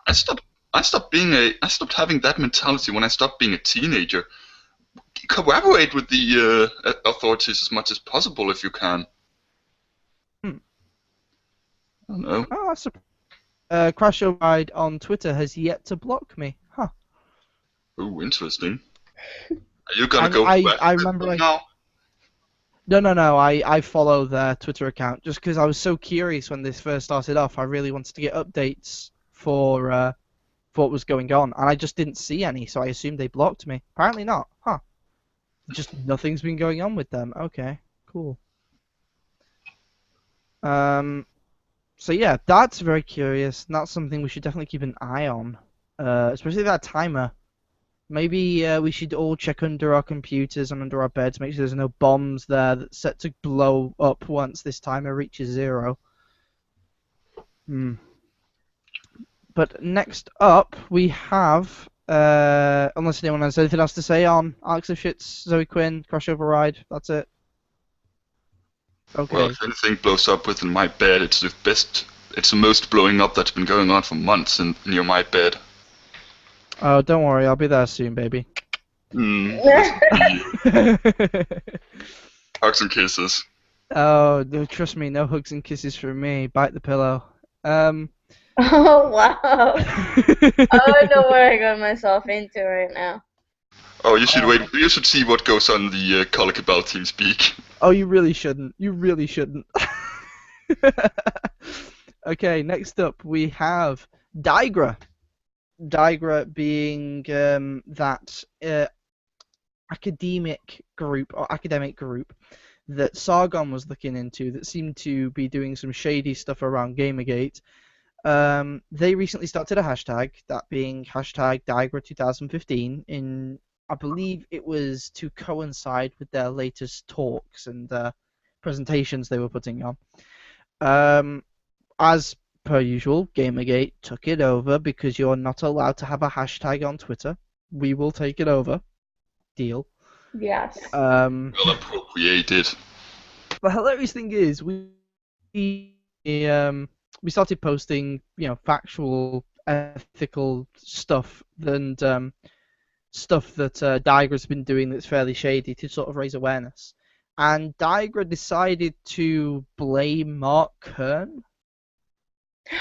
I stopped having that mentality when I stopped being a teenager. Collaborate with the authorities as much as possible if you can. I don't know. Oh, that's Crash Override on Twitter has yet to block me. Huh. Oh, interesting. Are you gonna go back I remember now? No. I follow their Twitter account just because I was so curious when this first started off. I really wanted to get updates for what was going on, and I just didn't see any, so I assumed they blocked me. Apparently not. Huh. Just nothing's been going on with them. Okay, cool. So yeah, that's very curious. And that's something we should definitely keep an eye on, especially that timer. Maybe we should all check under our computers and under our beds, make sure there's no bombs there that's set to blow up once this timer reaches 0. Hmm. But next up, we have, unless anyone has anything else to say on Alex of Shit's Zoe Quinn crossover ride, that's it. Okay. Well, if anything blows up within my bed, it's the most blowing up that's been going on for months near my bed. Oh, don't worry, I'll be there soon, baby. Hugs and kisses. Oh, no, trust me, no hugs and kisses from me. Bite the pillow. Oh wow! I don't know what I got myself into right now. Oh, you should wait. You should see what goes on the Color Cabal TeamSpeak. Oh, you really shouldn't. You really shouldn't. Okay, next up we have Digra. Digra being that academic group that Sargon was looking into that seemed to be doing some shady stuff around Gamergate. They recently started a hashtag, that being hashtag Digra2015, in, I believe it was to coincide with their latest talks and presentations they were putting on. As per usual, Gamergate took it over because you're not allowed to have a hashtag on Twitter. We will take it over. Deal. Yes. Well appropriated. The hilarious thing is, we started posting, factual, ethical stuff and stuff that Digra's been doing that's fairly shady to sort of raise awareness. And Digra decided to blame Mark Kern.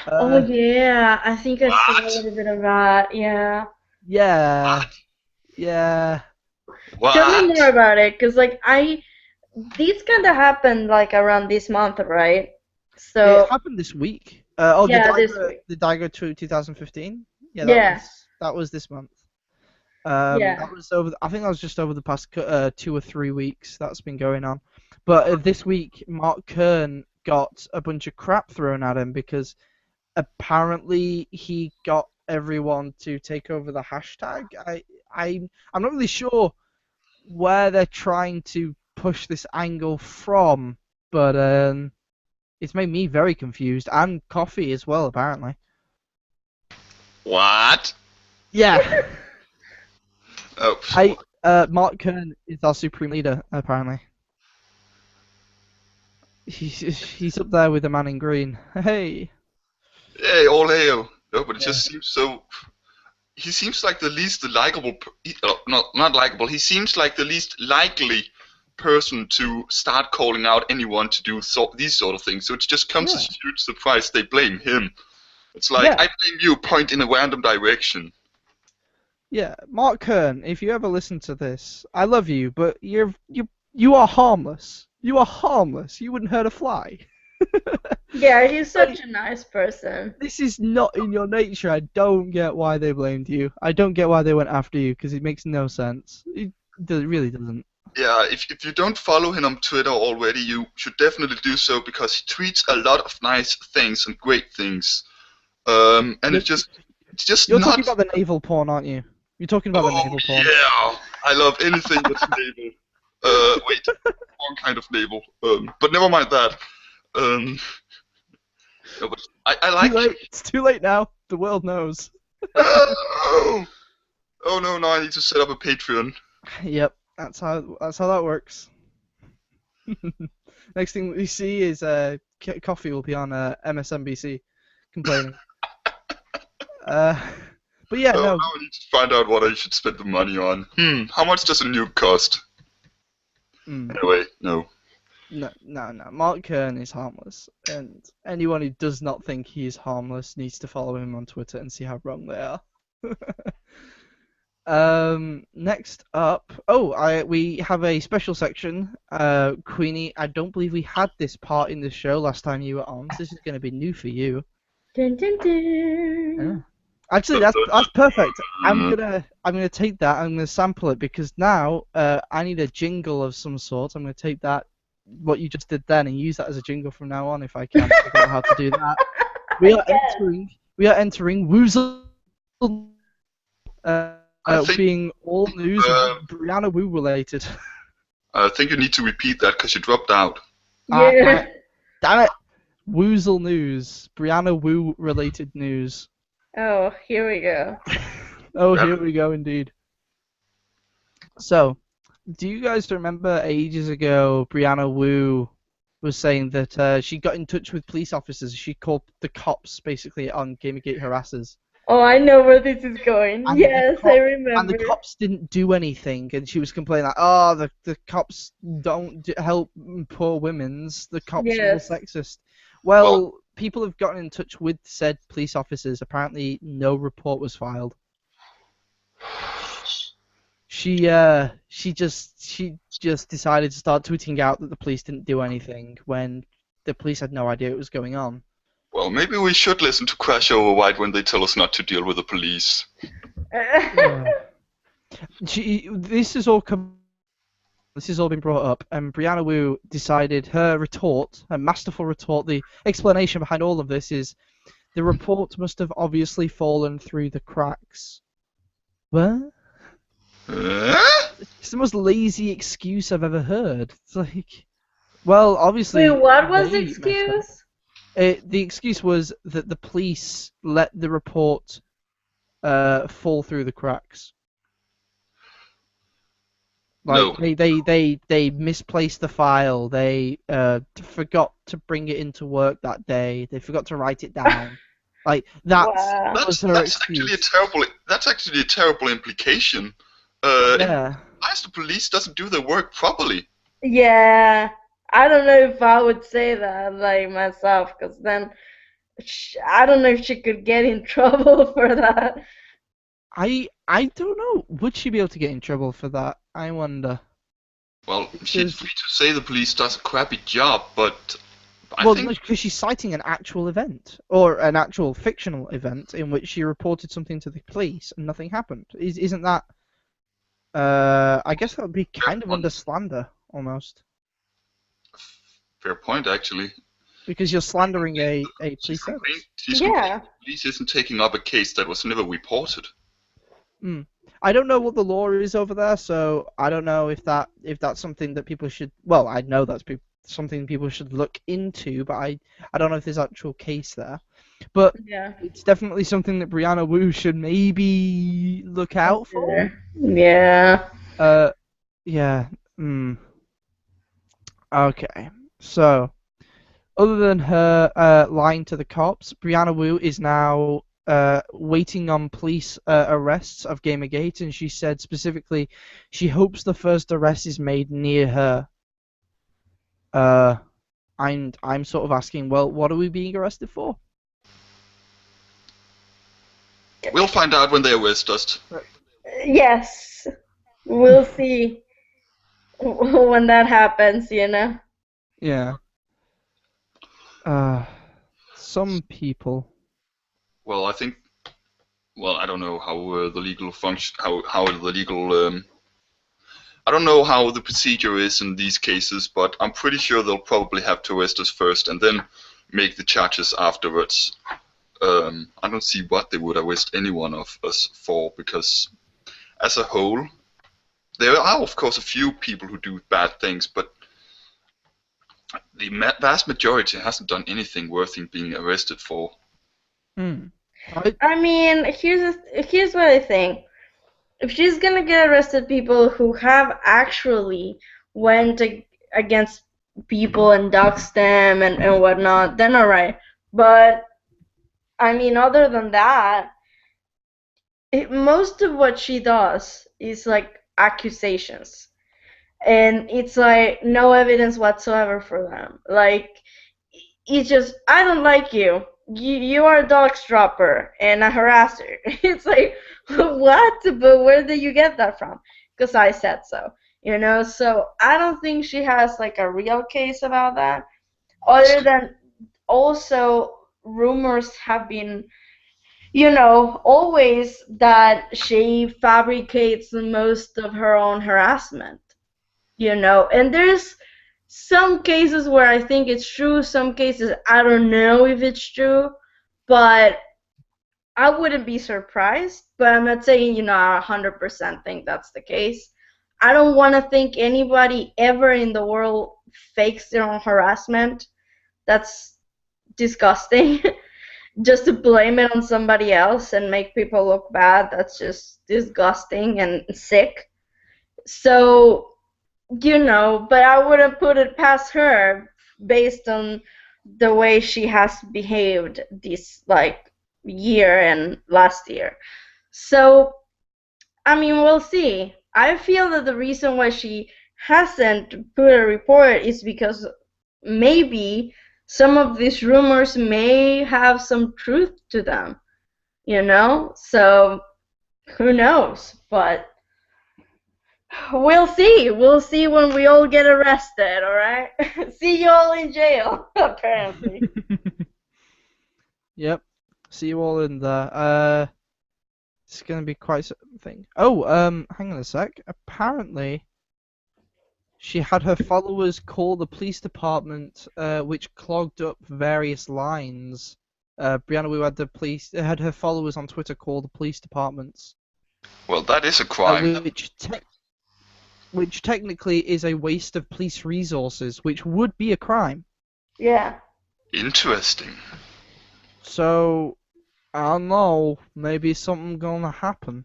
Oh yeah, I think I saw a little bit of that. Yeah. Yeah. Yeah. Tell me more about it, cause these kind of happened like around this month, right? So it happened this week. yeah, this week. The Digra 2015. Yeah, that was this month. Yeah. That was I think that was just over the past 2 or 3 weeks that's been going on. But this week, Mark Kern got a bunch of crap thrown at him because apparently he got everyone to take over the hashtag. I'm not really sure where they're trying to push this angle from, but it's made me very confused, and Coffee as well, apparently. What? Yeah. Oh. Mark Kern is our supreme leader, apparently. He's up there with the man in green. Hey. Hey, all hail. No, but it just seems so. He seems like the least likable. Not likable. He seems like the least likely person to start calling out anyone to do these sort of things. So it just comes as a huge surprise they blame him. It's like, I blame you, point in a random direction. Yeah, Mark Kern, if you ever listen to this, I love you, but you are harmless. You are harmless. You wouldn't hurt a fly. Yeah, he's such a nice person. This is not in your nature. I don't get why they blamed you. I don't get why they went after you, because it makes no sense. It really doesn't. Yeah, if you don't follow him on Twitter already, you should definitely do so, because he tweets a lot of nice things and great things. And it's just You're not... talking about the naval porn, aren't you? You're talking about the naval porn. Yeah, I love anything that's naval. Wait, wrong kind of naval. But never mind that. No, but I like... Too late. It's too late now. The world knows. Oh no, now I need to set up a Patreon. Yep, that's how that works. Next thing we see is Coffee will be on MSNBC complaining. But yeah, no. Now I need to find out what I should spend the money on. How much does a nuke cost? Anyway, no. No. Mark Kern is harmless, and anyone who does not think he is harmless needs to follow him on Twitter and see how wrong they are. Next up, we have a special section. Queenie, I don't believe we had this part in the show last time you were on, so this is going to be new for you. Dun, dun, dun. Actually, that's perfect. I'm gonna take that. I'm gonna sample it because now I need a jingle of some sort. I'm gonna take that what you just did then and use that as a jingle from now on if I can figure out how to do that. We are Yes. entering Woozle, I think being all news uh, Brianna Wu related. I think you need to repeat that because you dropped out. Yeah. Damn it! Woozle news, Brianna Wu related news. Oh, here we go. Oh, here we go indeed. So, do you guys remember ages ago Brianna Wu was saying that she got in touch with police officers? She called the cops basically on Gamergate harassers. Oh, I know where this is going. And Yes, I and the remember. cops didn't do anything, and she was complaining like, "Oh, the cops don't help poor women's. The cops are all Yes. sexist." Well, Well, people have gotten in touch with said police officers. Apparently, no report was filed. She just decided to start tweeting out that the police didn't do anything when the police had no idea what was going on. well, maybe we should listen to Crash Over White when they tell us not to deal with the police. This has all been brought up, and Brianna Wu decided her masterful retort, the explanation behind all of this is the report must have obviously fallen through the cracks. What? It's the most lazy excuse I've ever heard. It's like, well, obviously. Wait, what was the they messed up. excuse? The excuse was that the police let the report fall through the cracks. Like No. they misplaced the file. They forgot to bring it into work that day. They forgot to write it down. Like that Wow. was her That's excuse. actually a terrible implication. It Yeah. implies the police doesn't do their work properly. Yeah. I don't know if I would say that like myself, because then I don't know if she could get in trouble for that. I don't know. Would she be able to get in trouble for that? I wonder. Well, she's free to say the police does a crappy job, but I Well, think because she's citing an actual event or an actual fictional event in which she reported something to the police and nothing happened. Isn't that? I guess that would be kind of under slander almost, fair point actually. because you're slandering a police service. She's Yeah. complaining the police isn't taking up a case that was never reported. I don't know what the law is over there, so I don't know if that's something that people should. Well, I know that's something people should look into, but I don't know if there's actual case there. But Yeah. it's definitely something that Brianna Wu should maybe look out for. Yeah. Yeah. Okay. So, other than her lying to the cops, Brianna Wu is now waiting on police arrests of Gamergate, and she said specifically she hopes the first arrest is made near her. And I'm sort of asking, well, what are we being arrested for? We'll find out when they arrest us. Yes. We'll see when that happens, you know. Yeah. Some people. Well, I think. Well, I don't know how the legal function, how the legal. I don't know how the procedure is in these cases, but I'm pretty sure they'll probably have to arrest us first and then make the charges afterwards. I don't see what they would arrest any one of us for, because as a whole, there are of course a few people who do bad things, but the vast majority hasn't done anything worth being arrested for. I mean, here's what I think. If she's gonna get arrested, people who have actually went against people and doxed them and whatnot, then alright. But I mean, other than that, most of what she does is like accusations, and it's like no evidence whatsoever for them. Like it's just, I don't like you. You are a dog dropper and a harasser. It's like, what? But where did you get that from? Because I said so. You know, so I don't think she has like a real case about that. Other than also rumors have been, you know, always that she fabricates most of her own harassment. You know, and there's some cases where I think it's true, some cases I don't know if it's true, but I wouldn't be surprised. But I'm not saying, I 100% think that's the case. I don't want to think anybody ever in the world fakes their own harassment. That's disgusting. Just to blame it on somebody else and make people look bad, that's just disgusting and sick. So, but I wouldn't put it past her based on the way she has behaved this like year and last year. So, I mean, we'll see. I feel that the reason why she hasn't put a report is because maybe some of these rumors may have some truth to them, So who knows? But we'll see. We'll see when we all get arrested, all right? See you all in jail, apparently. Yep. See you all in there. It's gonna be quite something. Oh, hang on a sec. Apparently, she had her followers call the police department, which clogged up various lines. Brianna, we had her followers on Twitter call the police departments. Well, that is a crime. Which technically is a waste of police resources, which would be a crime. Yeah. Interesting. So, I don't know. Maybe something gonna happen.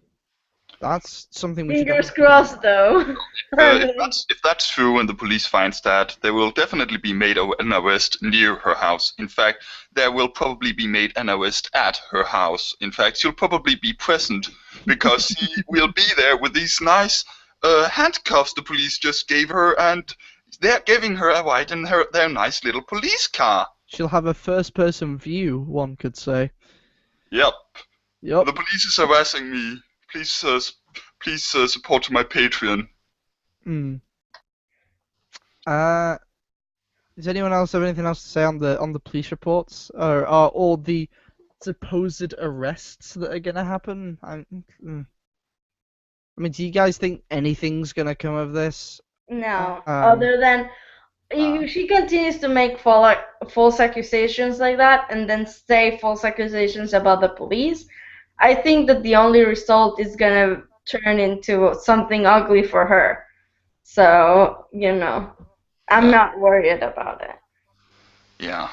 That's something we should. Fingers crossed, though. If that's true and the police finds that, there will definitely be made an arrest near her house. In fact, there will probably be made an arrest at her house. In fact, she'll probably be present because she will be there with these nice handcuffs the police just gave her, and they're giving her a ride in their nice little police car. She'll have a first-person view, one could say. Yep. Yep. The police is harassing me. Please support my Patreon. Does anyone else have anything else to say on the police reports or all the supposed arrests that are gonna happen? I mean, do you guys think anything's gonna come of this? No, other than if she continues to make false accusations like that and then say false accusations about the police, I think that the only result is gonna turn into something ugly for her. So, I'm not worried about it. Yeah.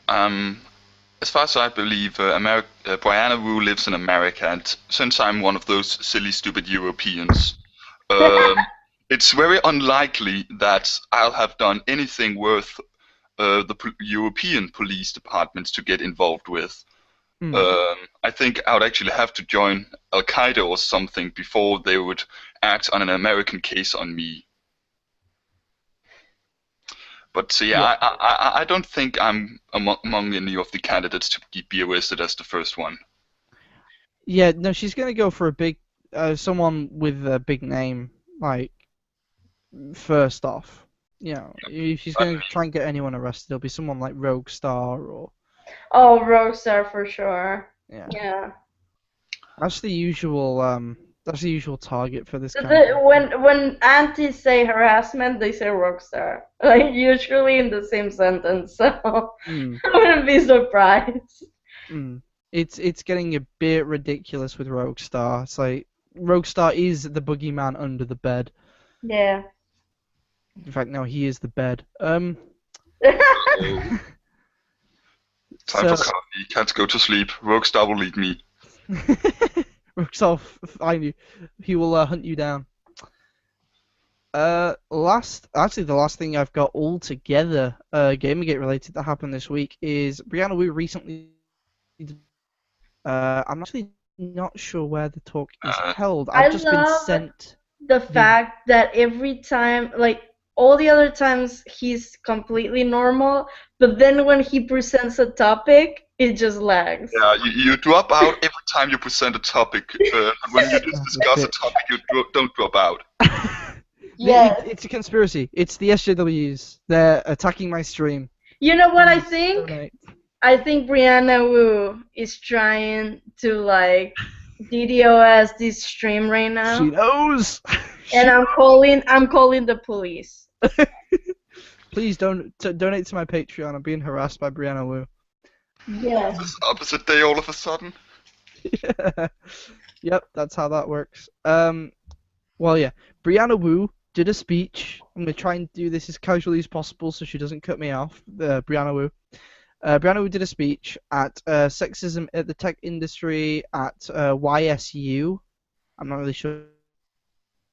As far as I believe, Brianna Wu lives in America, and since I'm one of those silly, stupid Europeans, it's very unlikely that I'll have done anything worth the European police departments to get involved with. I think I would actually have to join Al Qaeda or something before they would act on an American case on me. But yeah. I don't think I'm among any of the candidates to be arrested as the first one. Yeah, no, she's gonna go for a big, someone with a big name, like, first off. If she's gonna try and get anyone arrested, it'll be someone like Roguestar or. Oh, Roguestar for sure. Yeah. That's the usual target for this kind of. When aunties say harassment, they say Roguestar. Like, usually in the same sentence, so I wouldn't be surprised. It's getting a bit ridiculous with Roguestar. It's like Roguestar is the boogeyman under the bed. Yeah. In fact, no, he is the bed. Time for coffee. Can't go to sleep. Roguestar will eat me. Roguestar will find you. He will hunt you down. The last thing I've got all together, Gamergate related that happened this week is Brianna Wu recently. I'm actually not sure where the talk is held. I've just been sent the fact that every time, like all the other times, he's completely normal, but then when he presents a topic, it just lags. Yeah, you drop out every time you present a topic. When you just discuss a topic, you don't drop out. Yeah. It's a conspiracy. It's the SJWs. They're attacking my stream. You know what I think? I think Brianna Wu is trying to like DDoS this stream right now. She knows. And I'm calling the police. Please don't donate to my Patreon. I'm being harassed by Brianna Wu. Yes. This opposite day all of a sudden. Yep, that's how that works. Well, yeah, Brianna Wu did a speech. I'm gonna try and do this as casually as possible so she doesn't cut me off. Brianna Wu. Brianna Wu did a speech at sexism at the tech industry at YSU. I'm not really sure what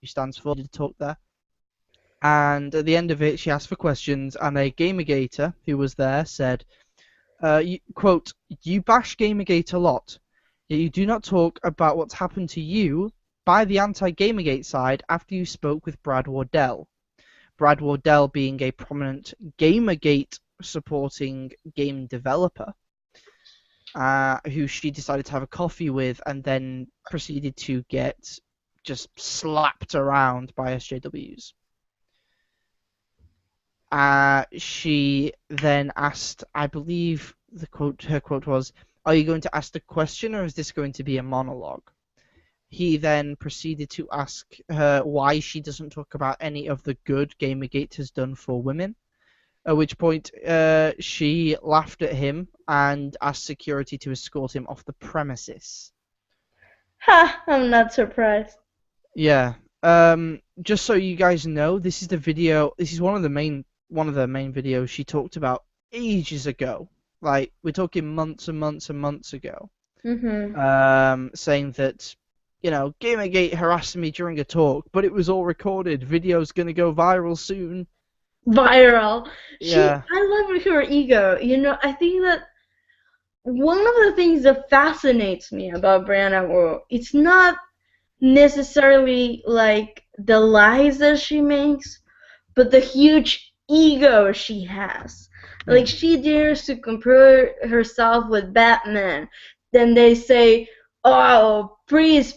she stands for. Did a talk there. And at the end of it, she asked for questions, and a Gamergator who was there said, quote, "You bash Gamergate a lot, yet you do not talk about what's happened to you by the anti-Gamergate side after you spoke with Brad Wardell." Brad Wardell being a prominent Gamergate supporting game developer, who she decided to have a coffee with and then proceeded to get just slapped around by SJWs. She then asked, I believe her quote was, "Are you going to ask the question or is this going to be a monologue?" He then proceeded to ask her why she doesn't talk about any of the good Gamergate has done for women. At which point, she laughed at him and asked security to escort him off the premises. Ha! I'm not surprised. Yeah. Just so you guys know, this is the video. This is one of the main videos she talked about ages ago. Like we're talking months and months and months ago. Saying that, Gamergate harassed me during a talk, but it was all recorded. Video's gonna go viral soon. Viral. Yeah. I love her ego. I think that one of the things that fascinates me about Brianna Wu, it's not necessarily like the lies that she makes, but the huge ego she has. Like she dares to compare herself with Batman. Then they say, "Oh, please,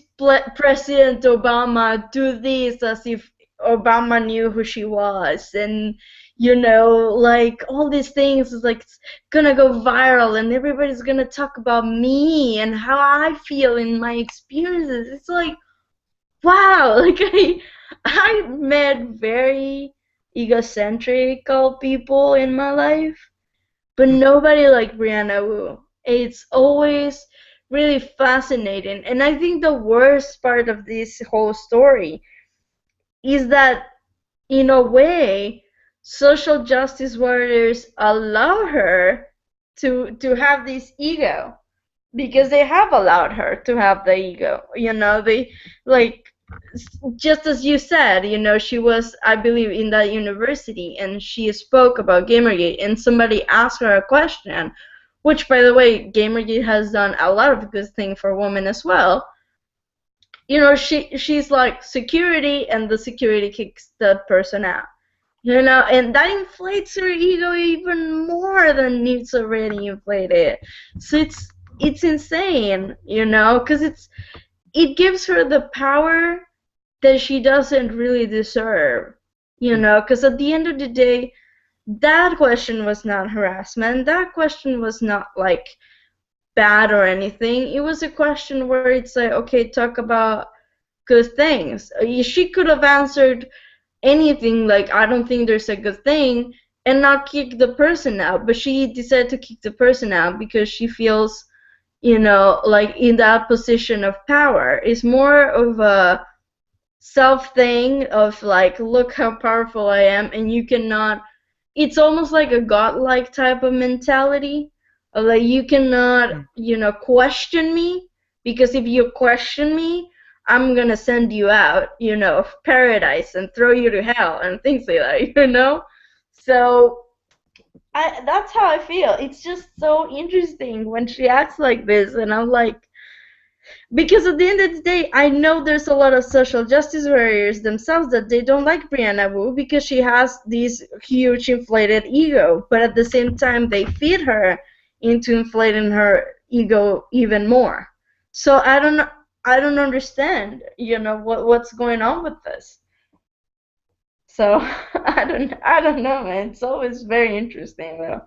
President Obama, do this," as if Obama knew who she was, and like all these things is like it's gonna go viral, and everybody's gonna talk about me and how I feel in my experiences. It's like, wow, like I met very egocentrical people in my life, but nobody like Brianna Wu. It's always really fascinating, and I think the worst part of this whole story is that, in a way, social justice warriors allow her to have this ego because they have allowed her to have the ego. They, like, just as you said, she was, I believe, in that university and she spoke about Gamergate and somebody asked her a question, which, by the way, Gamergate has done a lot of good things for women as well. She's like security, and the security kicks the person out. And that inflates her ego even more than it's already inflated. So it's insane, because it gives her the power that she doesn't really deserve, because at the end of the day, that question was not harassment. That question was not like bad or anything. It was a question where it's like, okay, talk about good things. She could have answered anything like, I don't think there's a good thing, and not kick the person out, but she decided to kick the person out because she feels, like in that position of power. It's more of a self thing of like, look how powerful I am, and you cannot. It's almost like a godlike type of mentality. Like you cannot, question me, because if you question me, I'm gonna send you out, of paradise and throw you to hell and things like that. So that's how I feel. It's just so interesting when she acts like this, and I'm like, because at the end of the day, I know there's a lot of social justice warriors themselves that they don't like Brianna Wu because she has this huge inflated ego, but at the same time, they feed her into inflating her ego even more. So I don't understand, what's going on with this. So I don't know, man. It's always very interesting, though.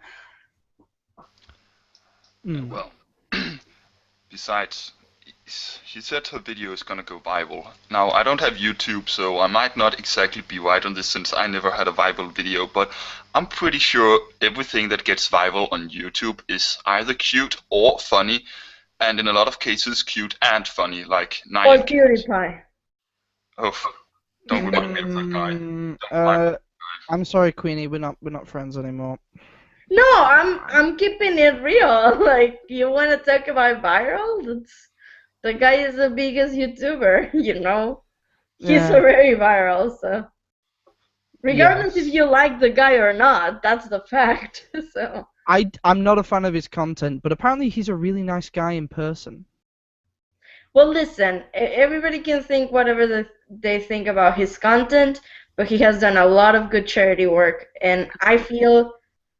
Well, besides She said her video is gonna go viral. Now, I don't have YouTube, so I might not exactly be right on this since I never had a viral video, but I'm pretty sure everything that gets viral on YouTube is either cute or funny, and in a lot of cases, cute and funny, like Or Nyan Cat. PewDiePie. Oh, don't remind me of that guy. Mm, Don't remind me. I'm sorry, Queenie. We're not friends anymore. No, I'm keeping it real. Like, you want to talk about viral? The guy is the biggest YouTuber, you know. He's Yeah. very viral, so regardless if Yes. you like the guy or not, that's the fact. So I'm not a fan of his content, but apparently he's a really nice guy in person. well, listen, everybody can think whatever they think about his content, but he has done a lot of good charity work, and I feel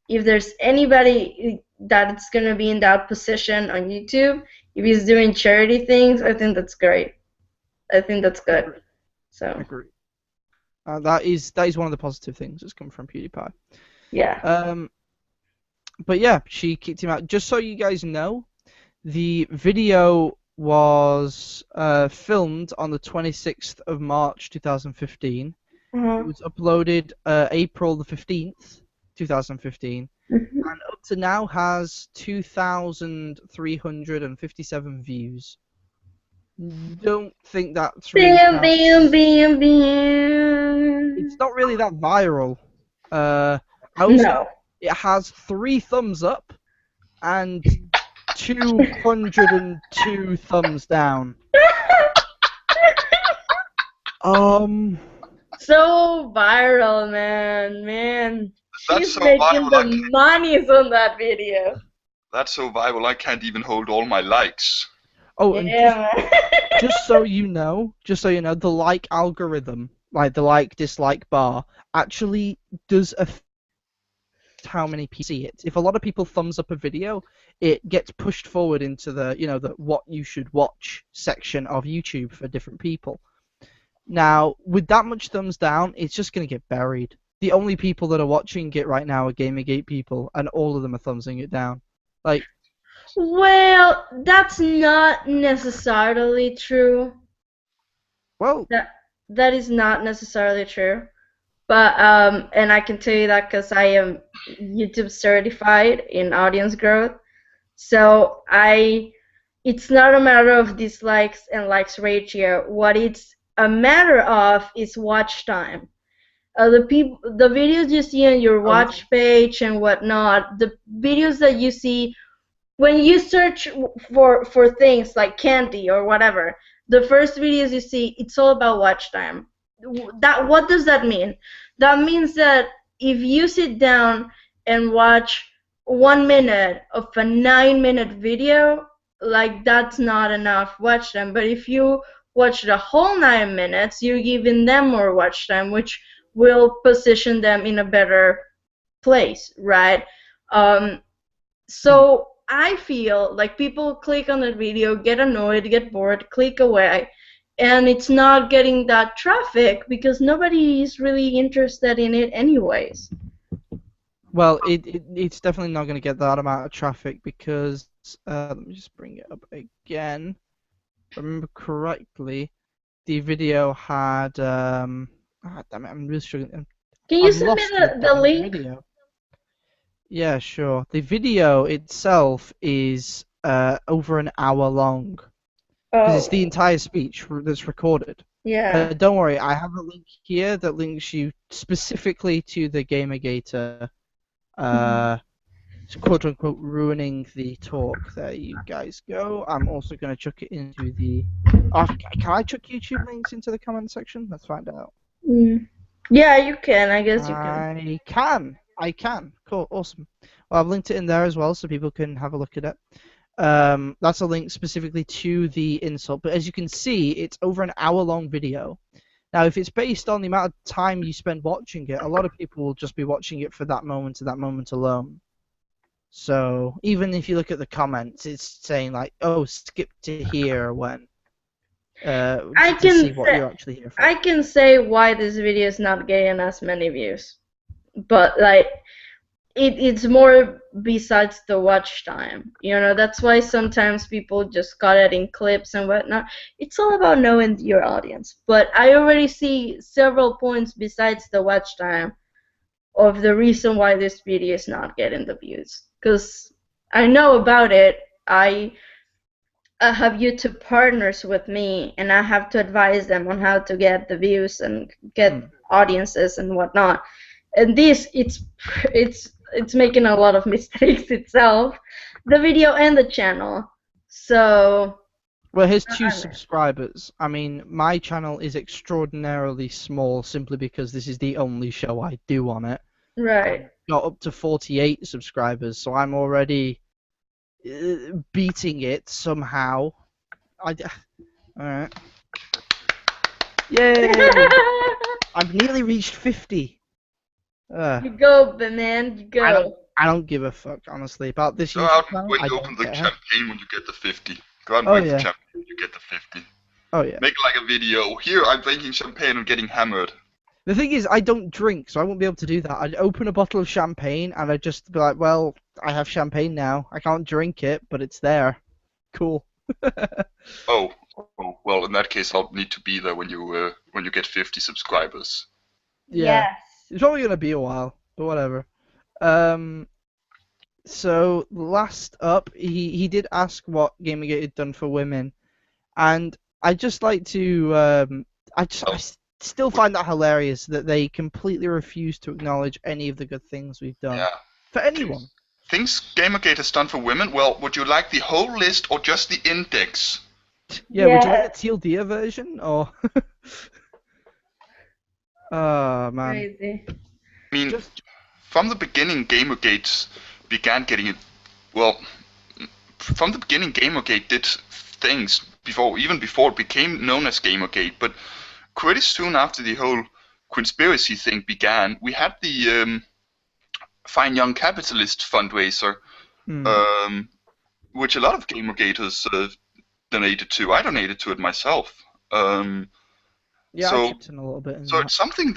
if there's anybody that's gonna be in that position on YouTube, if he's doing charity things, I think that's great. I think that's good. I So agree. That is one of the positive things that's come from PewDiePie. yeah. But yeah, she kicked him out. Just so you guys know, the video was filmed on the 26th of March 2015. Uh-huh. It was uploaded April the 15th, 2015, Mhm. and up to now has 2,357 views. Don't think that's really Bam, counts. bam, bam, bam. It's not really that viral. Also, No. it has 3 thumbs up and 202 thumbs down. So viral, man. That's She's so making viral. the monies on that video. That's so viral. I can't even hold all my likes. Oh, and Yeah, man. just so you know, the like algorithm, like the like dislike bar, actually does affect how many people see it. If a lot of people thumbs up a video, it gets pushed forward into the the what you should watch section of YouTube for different people. Now, with that much thumbs down, it's just gonna get buried. The only people that are watching it right now are Gamergate people, and all of them are thumbsing it down. Like, Well, that's not necessarily true. well, That is not necessarily true. But and I can tell you that because I am YouTube certified in audience growth. So it's not a matter of dislikes and likes ratio. What it's a matter of is watch time. The videos you see on your watch page and whatnot, the videos that you see when you search for things like candy or whatever, the first videos you see, it's all about watch time. That what does that mean? That means that if you sit down and watch 1 minute of a 9-minute video, like that's not enough watch time. But if you watch the whole 9 minutes, you're giving them more watch time, which will position them in a better place, right? So I feel like people click on the video, get annoyed, get bored, click away, and it's not getting that traffic because nobody is really interested in it anyways. well, it's definitely not going to get that amount of traffic because let me just bring it up again. If I remember correctly, the video had damn it, I'm really struggling. Can you I've send me lost the link? video. Yeah, sure. The video itself is over an hour long because it's the Oh, entire speech that's recorded. yeah. Don't worry, I have a link here that links you specifically to the Gamergator, quote unquote, ruining the talk. There you guys go. I'm also going to chuck it into the. Can I chuck YouTube links into the comment section? Let's find out. Mm. Yeah, you can. I guess you can. I can. Cool. Awesome. Well, I've linked it in there as well so people can have a look at it. That's a link specifically to the insult. But as you can see, it's over an hour-long video. Now, if it's based on the amount of time you spend watching it, a lot of people will just be watching it for that moment and that moment alone. So even if you look at the comments, it's saying like, "Oh, skip to here when." To see what you're actually here for. I can say why this video is not getting as many views, but like it's more besides the watch time. That's why sometimes people just cut it in clips and whatnot. It's all about knowing your audience. But I already see several points besides the watch time of the reason why this video is not getting the views. Because I know about it. I have YouTube partners with me, and I have to advise them on how to get the views and get audiences and whatnot. And this, it's making a lot of mistakes itself, the video and the channel. So Well, here's 2 subscribers. I mean, my channel is extraordinarily small simply because this is the only show I do on it. right. Got up to 48 subscribers, so I'm already beating it somehow. Alright. Yay! I've nearly reached 50. You go, man, you go. I don't give a fuck, honestly, about this Go YouTube out channel. when I you don't open the care. champagne when you get the 50. Go out and Oh, drink the yeah. champagne when you get the 50. Oh yeah. Make like a video. Here I'm drinking champagne and getting hammered. The thing is, I don't drink, so I won't be able to do that. I'd open a bottle of champagne and I'd just be like, well, I have champagne now. I can't drink it, but it's there. Cool. Oh, well, in that case, I'll need to be there when you get 50 subscribers. Yeah. Yes. It's probably gonna be a while, but whatever. So last up, he did ask what Gamergate had done for women, and I'd just like to I still find that hilarious that they completely refuse to acknowledge any of the good things we've done Yeah. for anyone. Things Gamergate has done for women. Well, would you like the whole list or just the index? Yeah, would you like the Teal Deer version or? Oh man. Crazy. I mean, Just from the beginning, Gamergate began getting it. Well, from the beginning, Gamergate did things even before it became known as Gamergate. But pretty soon after the whole conspiracy thing began, we had the Fine Young Capitalist fundraiser, which a lot of Gamergaters donated to. I donated to it myself. yeah, so- I chipped in a little bit. In So that. it's something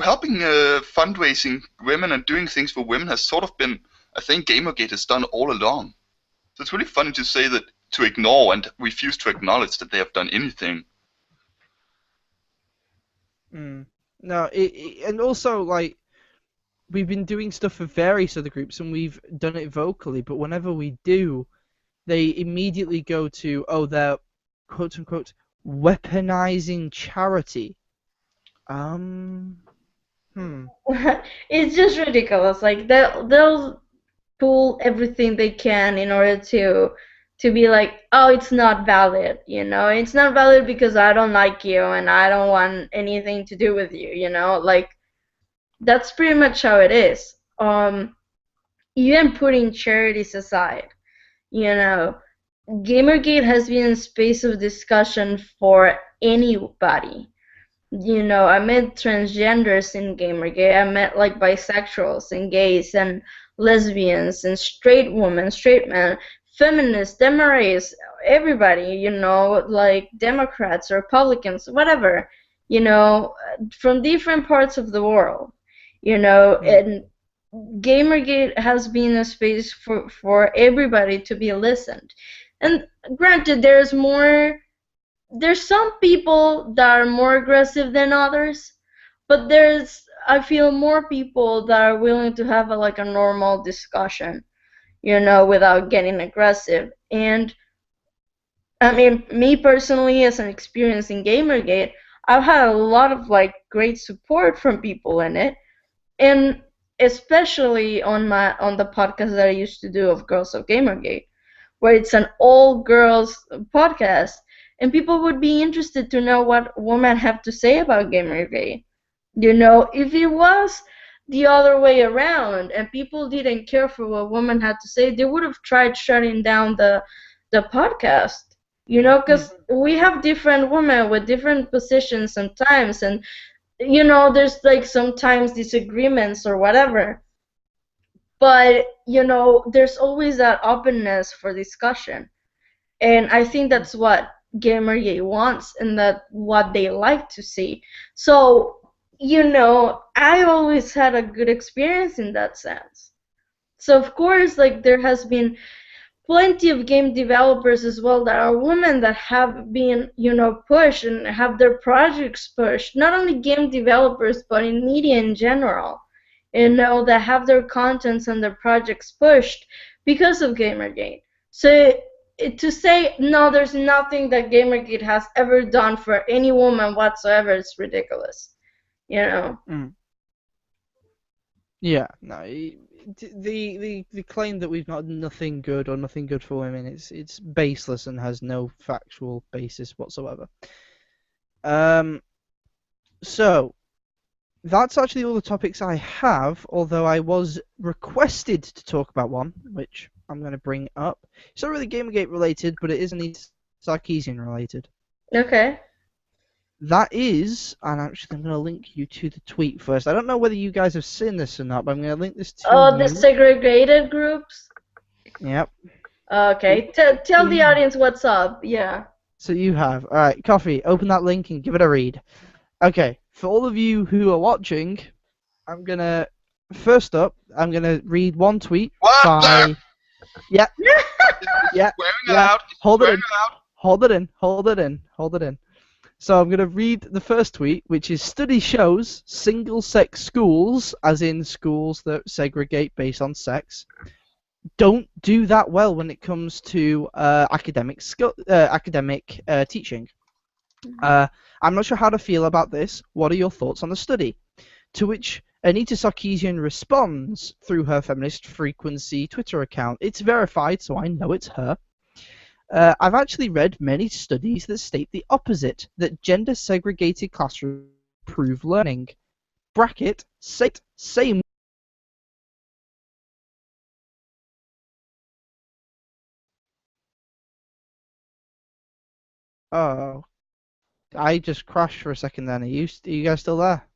helping fundraising women and doing things for women has sort of been a thing Gamergate has done all along. So it's really funny to ignore and refuse to acknowledge that they have done anything. No, and also like we've been doing stuff for various other groups and we've done it vocally, but whenever we do, they immediately go to they're quote unquote weaponizing charity. It's just ridiculous. Like they'll pull everything they can in order to be like, oh, it's not valid. It's not valid because I don't like you and I don't want anything to do with you. Like that's pretty much how it is. Even putting charities aside, Gamergate has been a space of discussion for anybody. I met transgenders in Gamergate. I met like bisexuals and gays and lesbians and straight women, straight men, feminists, MRAs, everybody, like Democrats, Republicans, whatever, from different parts of the world, and Gamergate has been a space for everybody to be listened. And granted, there's some people that are more aggressive than others, but I feel more people that are willing to have a normal discussion, without getting aggressive. And I mean, me personally, as an experience in Gamergate, I've had a lot of great support from people in it, and especially on the podcast that I used to do of Girls of Gamergate, where it's an all girls podcast, and people would be interested to know what women have to say about Gamergate. If it was the other way around and people didn't care for what women had to say, they would have tried shutting down the podcast. Because we have different women with different positions sometimes, and there's sometimes disagreements or whatever. But there's always that openness for discussion, and I think that's what Gamergate wants, and that what they like to see. So I always had a good experience in that sense. So of course, like there has been plenty of game developers as well that are women that have been, pushed and have their projects pushed. Not only game developers, but in media in general, that have their contents and their projects pushed because of Gamergate. So to say no, there's nothing that Gamergate has ever done for any woman whatsoever is ridiculous. Mm. Yeah, no, the claim that we've got nothing good or nothing good for women, it's baseless and has no factual basis whatsoever. So that's actually all the topics I have, although I was requested to talk about one, which I'm going to bring up. It's not really Gamergate related, but it is indeed Sarkeesian related. Okay. That is, and actually I'm going to link you to the tweet first. I don't know whether you guys have seen this or not, but I'm going to link this to Oh, the you. segregated groups? Yep. Okay, tell the audience what's up. Yeah. So you have. Alright, Coffee, open that link and give it a read. Okay, for all of you who are watching, first up, I'm going to read one tweet What? by... Yeah, yeah, Swearing yeah. out. Hold it in. Swearing out. Hold it in. Hold it in. Hold it in. So I'm going to read the first tweet, which is study shows single-sex schools, as in schools that segregate based on sex, don't do that well when it comes to academic teaching. I'm not sure how to feel about this. What are your thoughts on the study? To which Anita Sarkeesian responds through her Feminist Frequency Twitter account. It's verified, so I know it's her. I've actually read many studies that state the opposite, that gender-segregated classrooms improve learning. Bracket, same. Oh, I just crashed for a second then. Are you guys still there?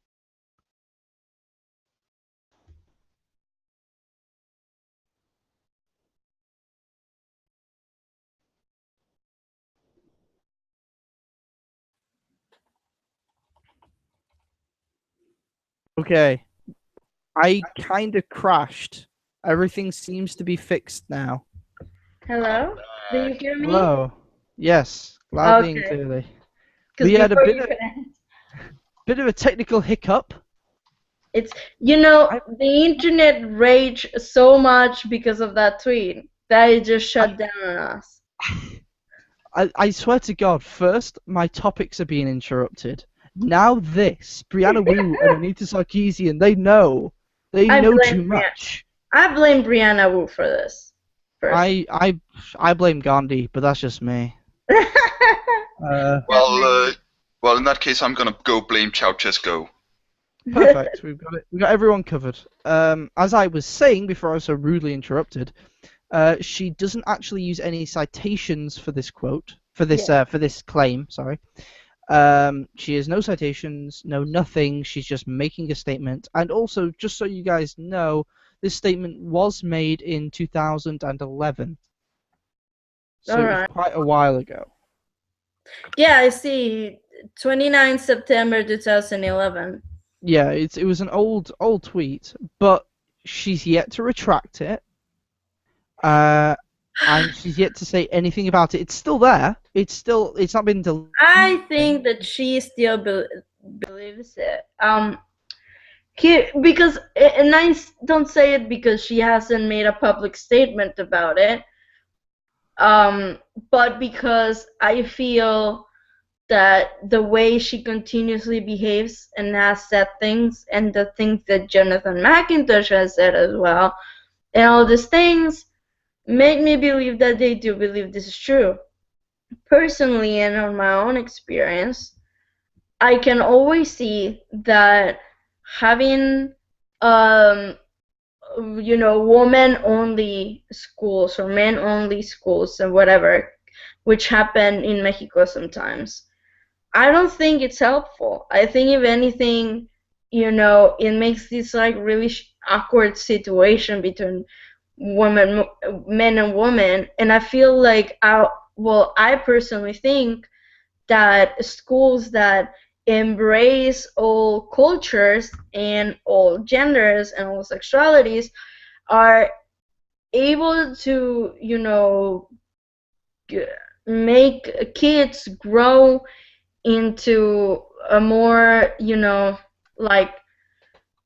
Okay. I kind of crashed. Everything seems to be fixed now. Hello? Do you hear me? Hello. Yes, loudly and Okay. clearly. Because We had a before bit you of couldn't. bit of a technical hiccup. It's, I the internet raged so much because of that tweet that it just shut down on us. I swear to God, first my topics are being interrupted. Now this, Brianna Wu and Anita Sarkeesian, they know I blame too Brianna. much. I blame Brianna Wu for this. I blame Gandhi, but that's just me. Well, in that case, I'm gonna go blame Ceausescu. Perfect. We've got everyone covered. As I was saying before I was so rudely interrupted, she doesn't actually use any citations for this quote, for this claim. Sorry. She has no citations, no nothing. She's just making a statement. And also, just so you guys know, this statement was made in 2011, so it was quite a while ago. Yeah, I see. 29 September 2011. Yeah, it was an old tweet, but she's yet to retract it. And she's yet to say anything about it. It's still there. It's not been deleted. I think that she still believes it. Because, and I don't say it because she hasn't made a public statement about it. But because I feel that the way she continuously behaves and has said things, and the things that Jonathan McIntosh has said as well, and all these things make me believe that they do believe this is true. Personally, and on my own experience, I can always see that having woman-only schools or men-only schools and whatever, which happen in Mexico sometimes, I don't think it's helpful. I think if anything, it makes this like really awkward situation between men and women, and I feel like I personally think that schools that embrace all cultures and all genders and all sexualities are able to, make kids grow into a more, like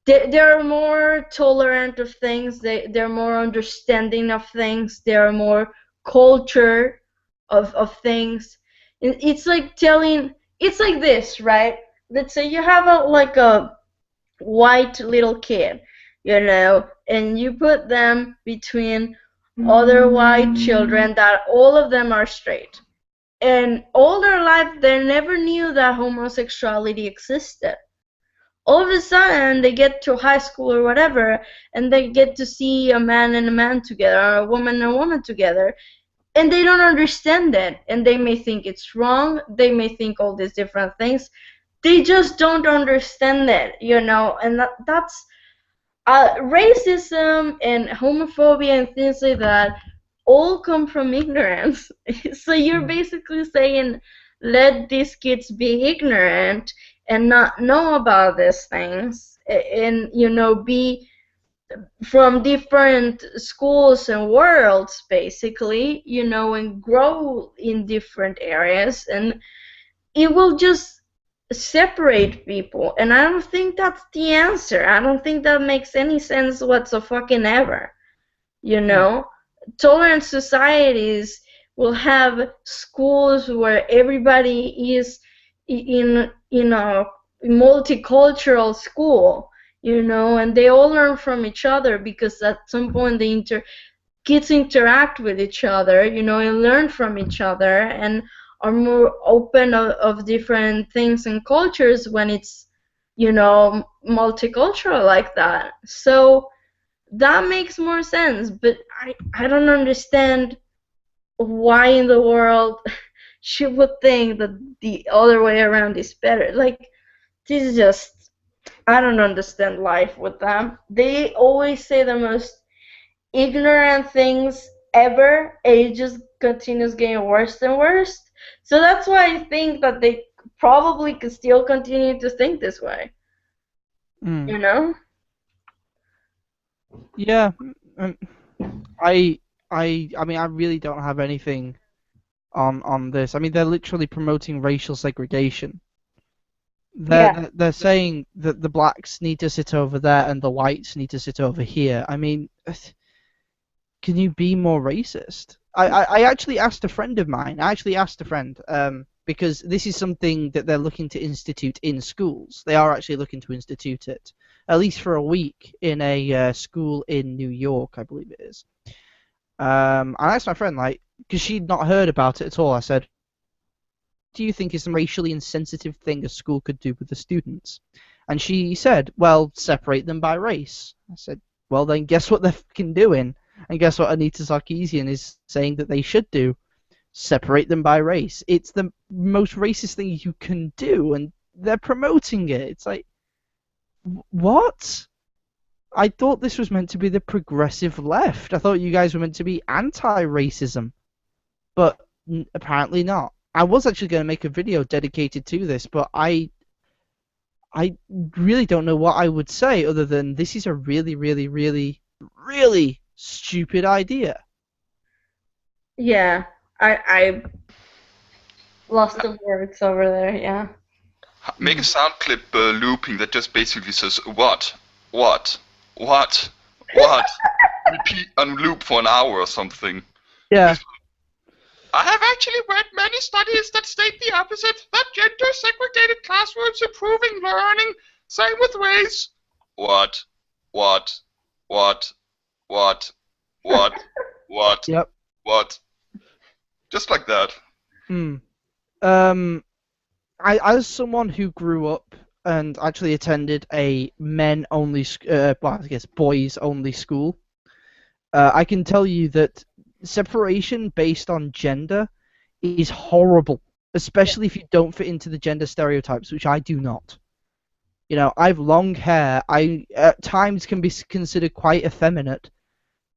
they're more tolerant of things. They're more understanding of things. They're more culture of things. And it's like this, right? Let's say you have a white little kid, and you put them between other white children that all of them are straight. And all their life they never knew that homosexuality existed. All of a sudden they get to high school or whatever, and they get to see a man and a man together, or a woman and a woman together, and they don't understand it, and they may think it's wrong, they may think all these different things. They just don't understand it, and that's racism and homophobia and things like that all come from ignorance. So you're basically saying, let these kids be ignorant and not know about these things, and be from different schools and worlds, basically, and grow in different areas, and it will just separate people. And I don't think that's the answer. I don't think that makes any sense whatsoever. You know, tolerant societies will have schools where everybody is in a multicultural school, and they all learn from each other, because at some point kids interact with each other, and learn from each other, and are more open of different things and cultures when it's, multicultural like that. So that makes more sense, but I don't understand why in the world she would think that the other way around is better. Like, this is just, I don't understand life with them. They always say the most ignorant things ever, and it just continues getting worse and worse. So that's why I think that they probably could still continue to think this way. You know? Yeah, um, I mean, I really don't have anything on this. I mean, they're literally promoting racial segregation. Yeah. They're saying that the blacks need to sit over there and the whites need to sit over here. I mean, can you be more racist? I actually asked a friend of mine. I actually asked a friend, because this is something that they're looking to institute in schools. They are actually looking to institute it, at least for a week, in a school in New York, I believe it is. I asked my friend, like, because she'd not heard about it at all. I said, do you think is some racially insensitive thing a school could do with the students? And she said, well, separate them by race. I said, well, then guess what they're fucking doing? And guess what Anita Sarkeesian is saying that they should do? Separate them by race. It's the most racist thing you can do, and they're promoting it. It's like, what? I thought this was meant to be the progressive left. I thought you guys were meant to be anti-racism, but apparently not. I was actually going to make a video dedicated to this, but I really don't know what I would say other than this is a really, really, really, really stupid idea. Yeah. I lost the words over there, yeah. Make a sound clip looping that just basically says what, what, what, what. Repeat and loop for an hour or something. Yeah. I have actually read many studies that state the opposite, that gender-segregated classrooms improving learning. Same with race. What? What? What? What? What? What? Yep. What? Just like that. I, as someone who grew up and actually attended a men-only, well, I guess boys-only school, I can tell you that separation based on gender is horrible, especially if you don't fit into the gender stereotypes, which I do not. I've long hair. I at times can be considered quite effeminate.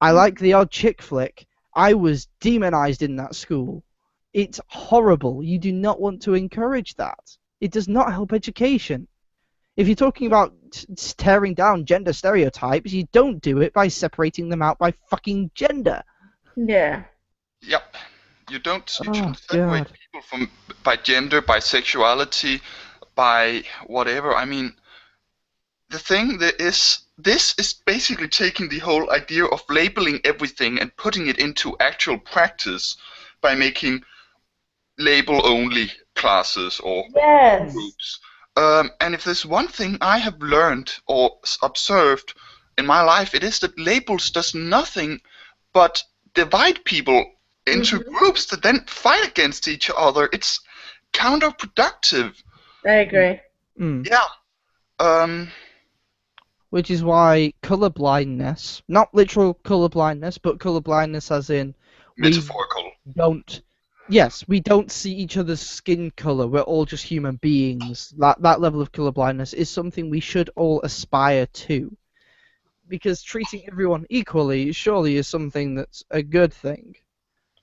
I like the odd chick flick. I was demonized in that school. It's horrible. You do not want to encourage that. It does not help education. If you're talking about tearing down gender stereotypes, you don't do it by separating them out by fucking gender. Yeah. Yep. You Oh shouldn't separate god. people from by gender, by sexuality, by whatever. I mean, the thing that is this is basically taking the whole idea of labeling everything and putting it into actual practice by making label only classes or Yes. groups. And if there's one thing I have learned or observed in my life, it is that labels does nothing but divide people into Hmm. groups that then fight against each other. It's counterproductive. I agree. Mm. Yeah. Um. Which is why color blindness, not literal color blindness, but color blindness as in we Metaphorical. don't, yes, we don't see each other's skin color. We're all just human beings. That level of color blindness is something we should all aspire to, because treating everyone equally surely is something that's a good thing,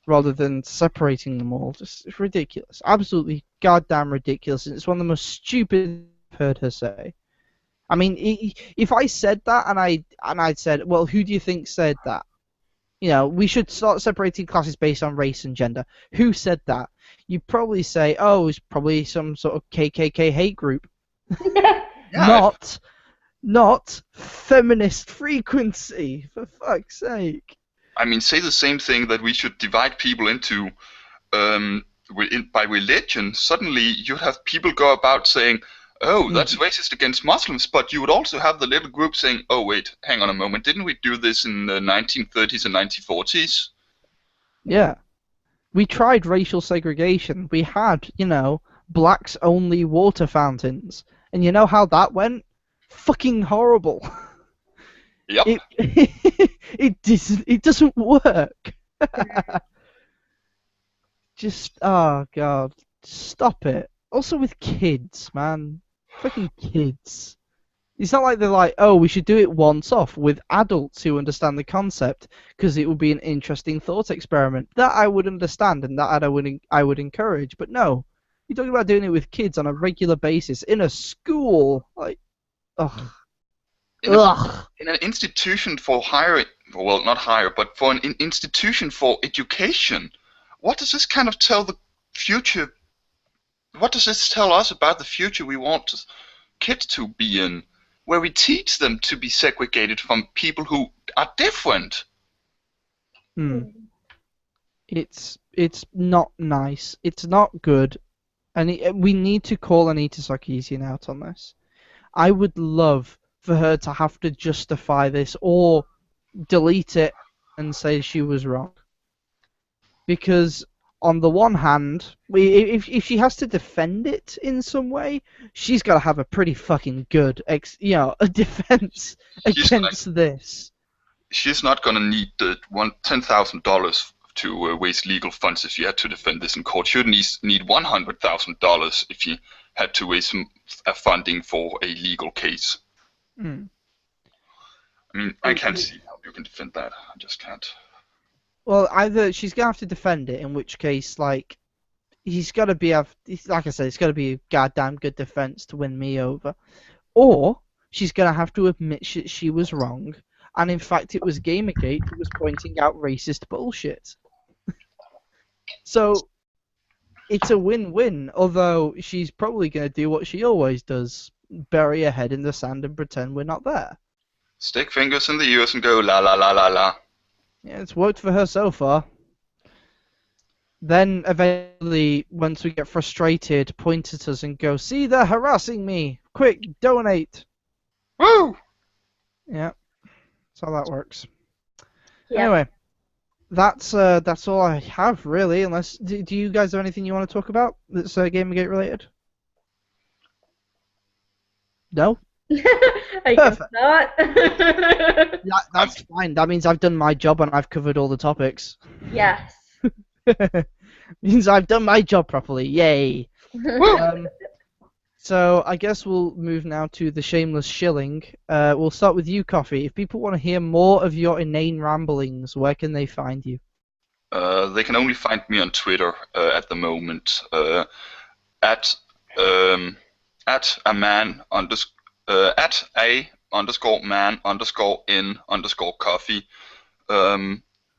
rather than separating them all. Just it's ridiculous, absolutely goddamn ridiculous. And it's one of the most stupid things I've heard her say. I mean, if I said that and I said, well, who do you think said that? You know, we should start separating classes based on race and gender. Who said that? You'd probably say, oh, it's probably some sort of KKK hate group. Yeah. Not feminist frequency, for fuck's sake. I mean, say the same thing that we should divide people into by religion. Suddenly, you'd have people go about saying, "Oh, that's racist against Muslims," but you would also have the little group saying, "Oh, wait, hang on a moment, didn't we do this in the 1930s and 1940s?" Yeah. We tried racial segregation. We had, blacks only water fountains. And you know how that went? Fucking horrible. Yep. It doesn't work. Just oh god. Stop it. Also with kids, man. Fucking kids. It's not like they're like, oh, we should do it once off with adults who understand the concept because it would be an interesting thought experiment. That I would understand and that I would encourage. But no, you're talking about doing it with kids on a regular basis in a school. Like, ugh. Ugh. In an institution for higher, well, not higher, but for an institution for education, what does this kind of tell the future? What does this tell us about the future we want kids to be in? Where we teach them to be segregated from people who are different. It's not nice. It's not good, and we need to call Anita Sarkeesian out on this. I would love for her to have to justify this or delete it and say she was wrong. Because on the one hand, if she has to defend it in some way, she's got to have a pretty fucking good, a defense against this. She's not gonna need the $10,000 to waste legal funds if she had to defend this in court. She would need $100,000 if she had to raise some funding for a legal case. Mm. I mean, I can't see how you can defend that. I just can't. Well, either she's gonna have to defend it, in which case, like, he's got to be like I said, it's got to be a goddamn good defense to win me over, or she's gonna have to admit she was wrong, and in fact it was Gamergate that was pointing out racist bullshit. So it's a win-win. Although she's probably gonna do what she always does: bury her head in the sand and pretend we're not there. Stick fingers in the ears and go la la la la la. Yeah, it's worked for her so far. Then eventually, once we get frustrated, point at us and go, "See, they're harassing me! Quick, donate!" Woo! Yeah, that's how that works. Yep. Anyway, that's all I have really. Unless, do you guys have anything you want to talk about that's Gamergate related? No. I guess Perfect. not. That's fine. That means I've done my job and I've covered all the topics. Yes. Means I've done my job properly. Yay. So I guess we'll move now to the shameless shilling. We'll start with you, Coffee. If people want to hear more of your inane ramblings, where can they find you? They can only find me on Twitter at the moment at a man at a_man_in_coffee.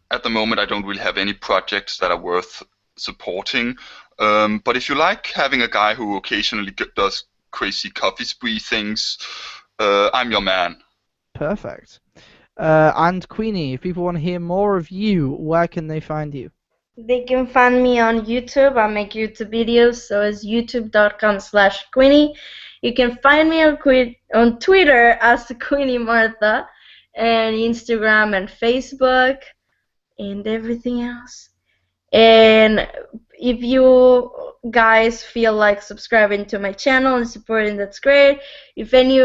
At the moment, I don't really have any projects that are worth supporting. But if you like having a guy who occasionally does crazy coffee spree things, I'm your man. Perfect. And Queenie, if people want to hear more of you, where can they find you? They can find me on YouTube. I make YouTube videos, so it's youtube.com/Queenie. You can find me on Twitter as Queenie Martha, and Instagram and Facebook, and everything else. And if you guys feel like subscribing to my channel and supporting, that's great. If any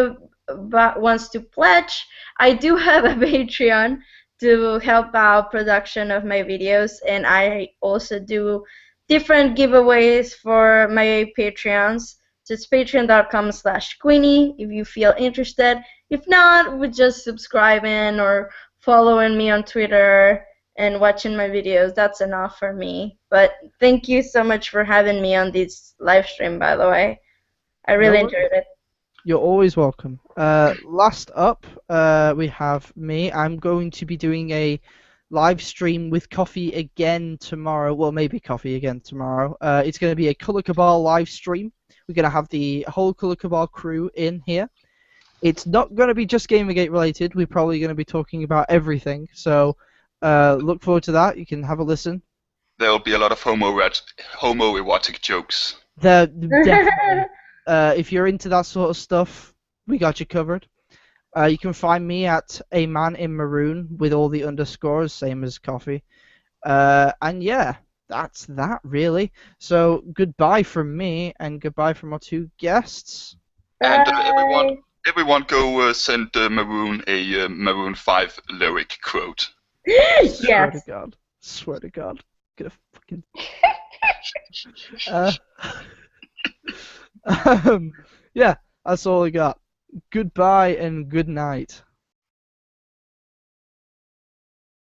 wants to pledge, I do have a Patreon to help out production of my videos, and I also do different giveaways for my Patreons. So it's patreon.com/Queenie if you feel interested. If not, with just subscribing or following me on Twitter and watching my videos, that's enough for me. But thank you so much for having me on this live stream, by the way. I No really worries. enjoyed it. You're always welcome. Last up, we have me. I'm going to be doing a live stream with coffee again tomorrow. Well, maybe coffee again tomorrow. It's going to be a Color Cabal live stream. We're going to have the whole Color Cabal crew in here. It's not going to be just Gamergate related. We're probably going to be talking about everything. So look forward to that. You can have a listen. There will be a lot of homoerotic jokes. There definitely. If you're into that sort of stuff, we got you covered. You can find me at a man in maroon with all the underscores, same as coffee. And yeah, that's that really. So goodbye from me and goodbye from our two guests. And Bye. everyone go send Maroon a Maroon 5 lyric quote. Swear to Yes. God. Swear to God. Gonna fucking. Yeah, that's all I got. Goodbye and good night.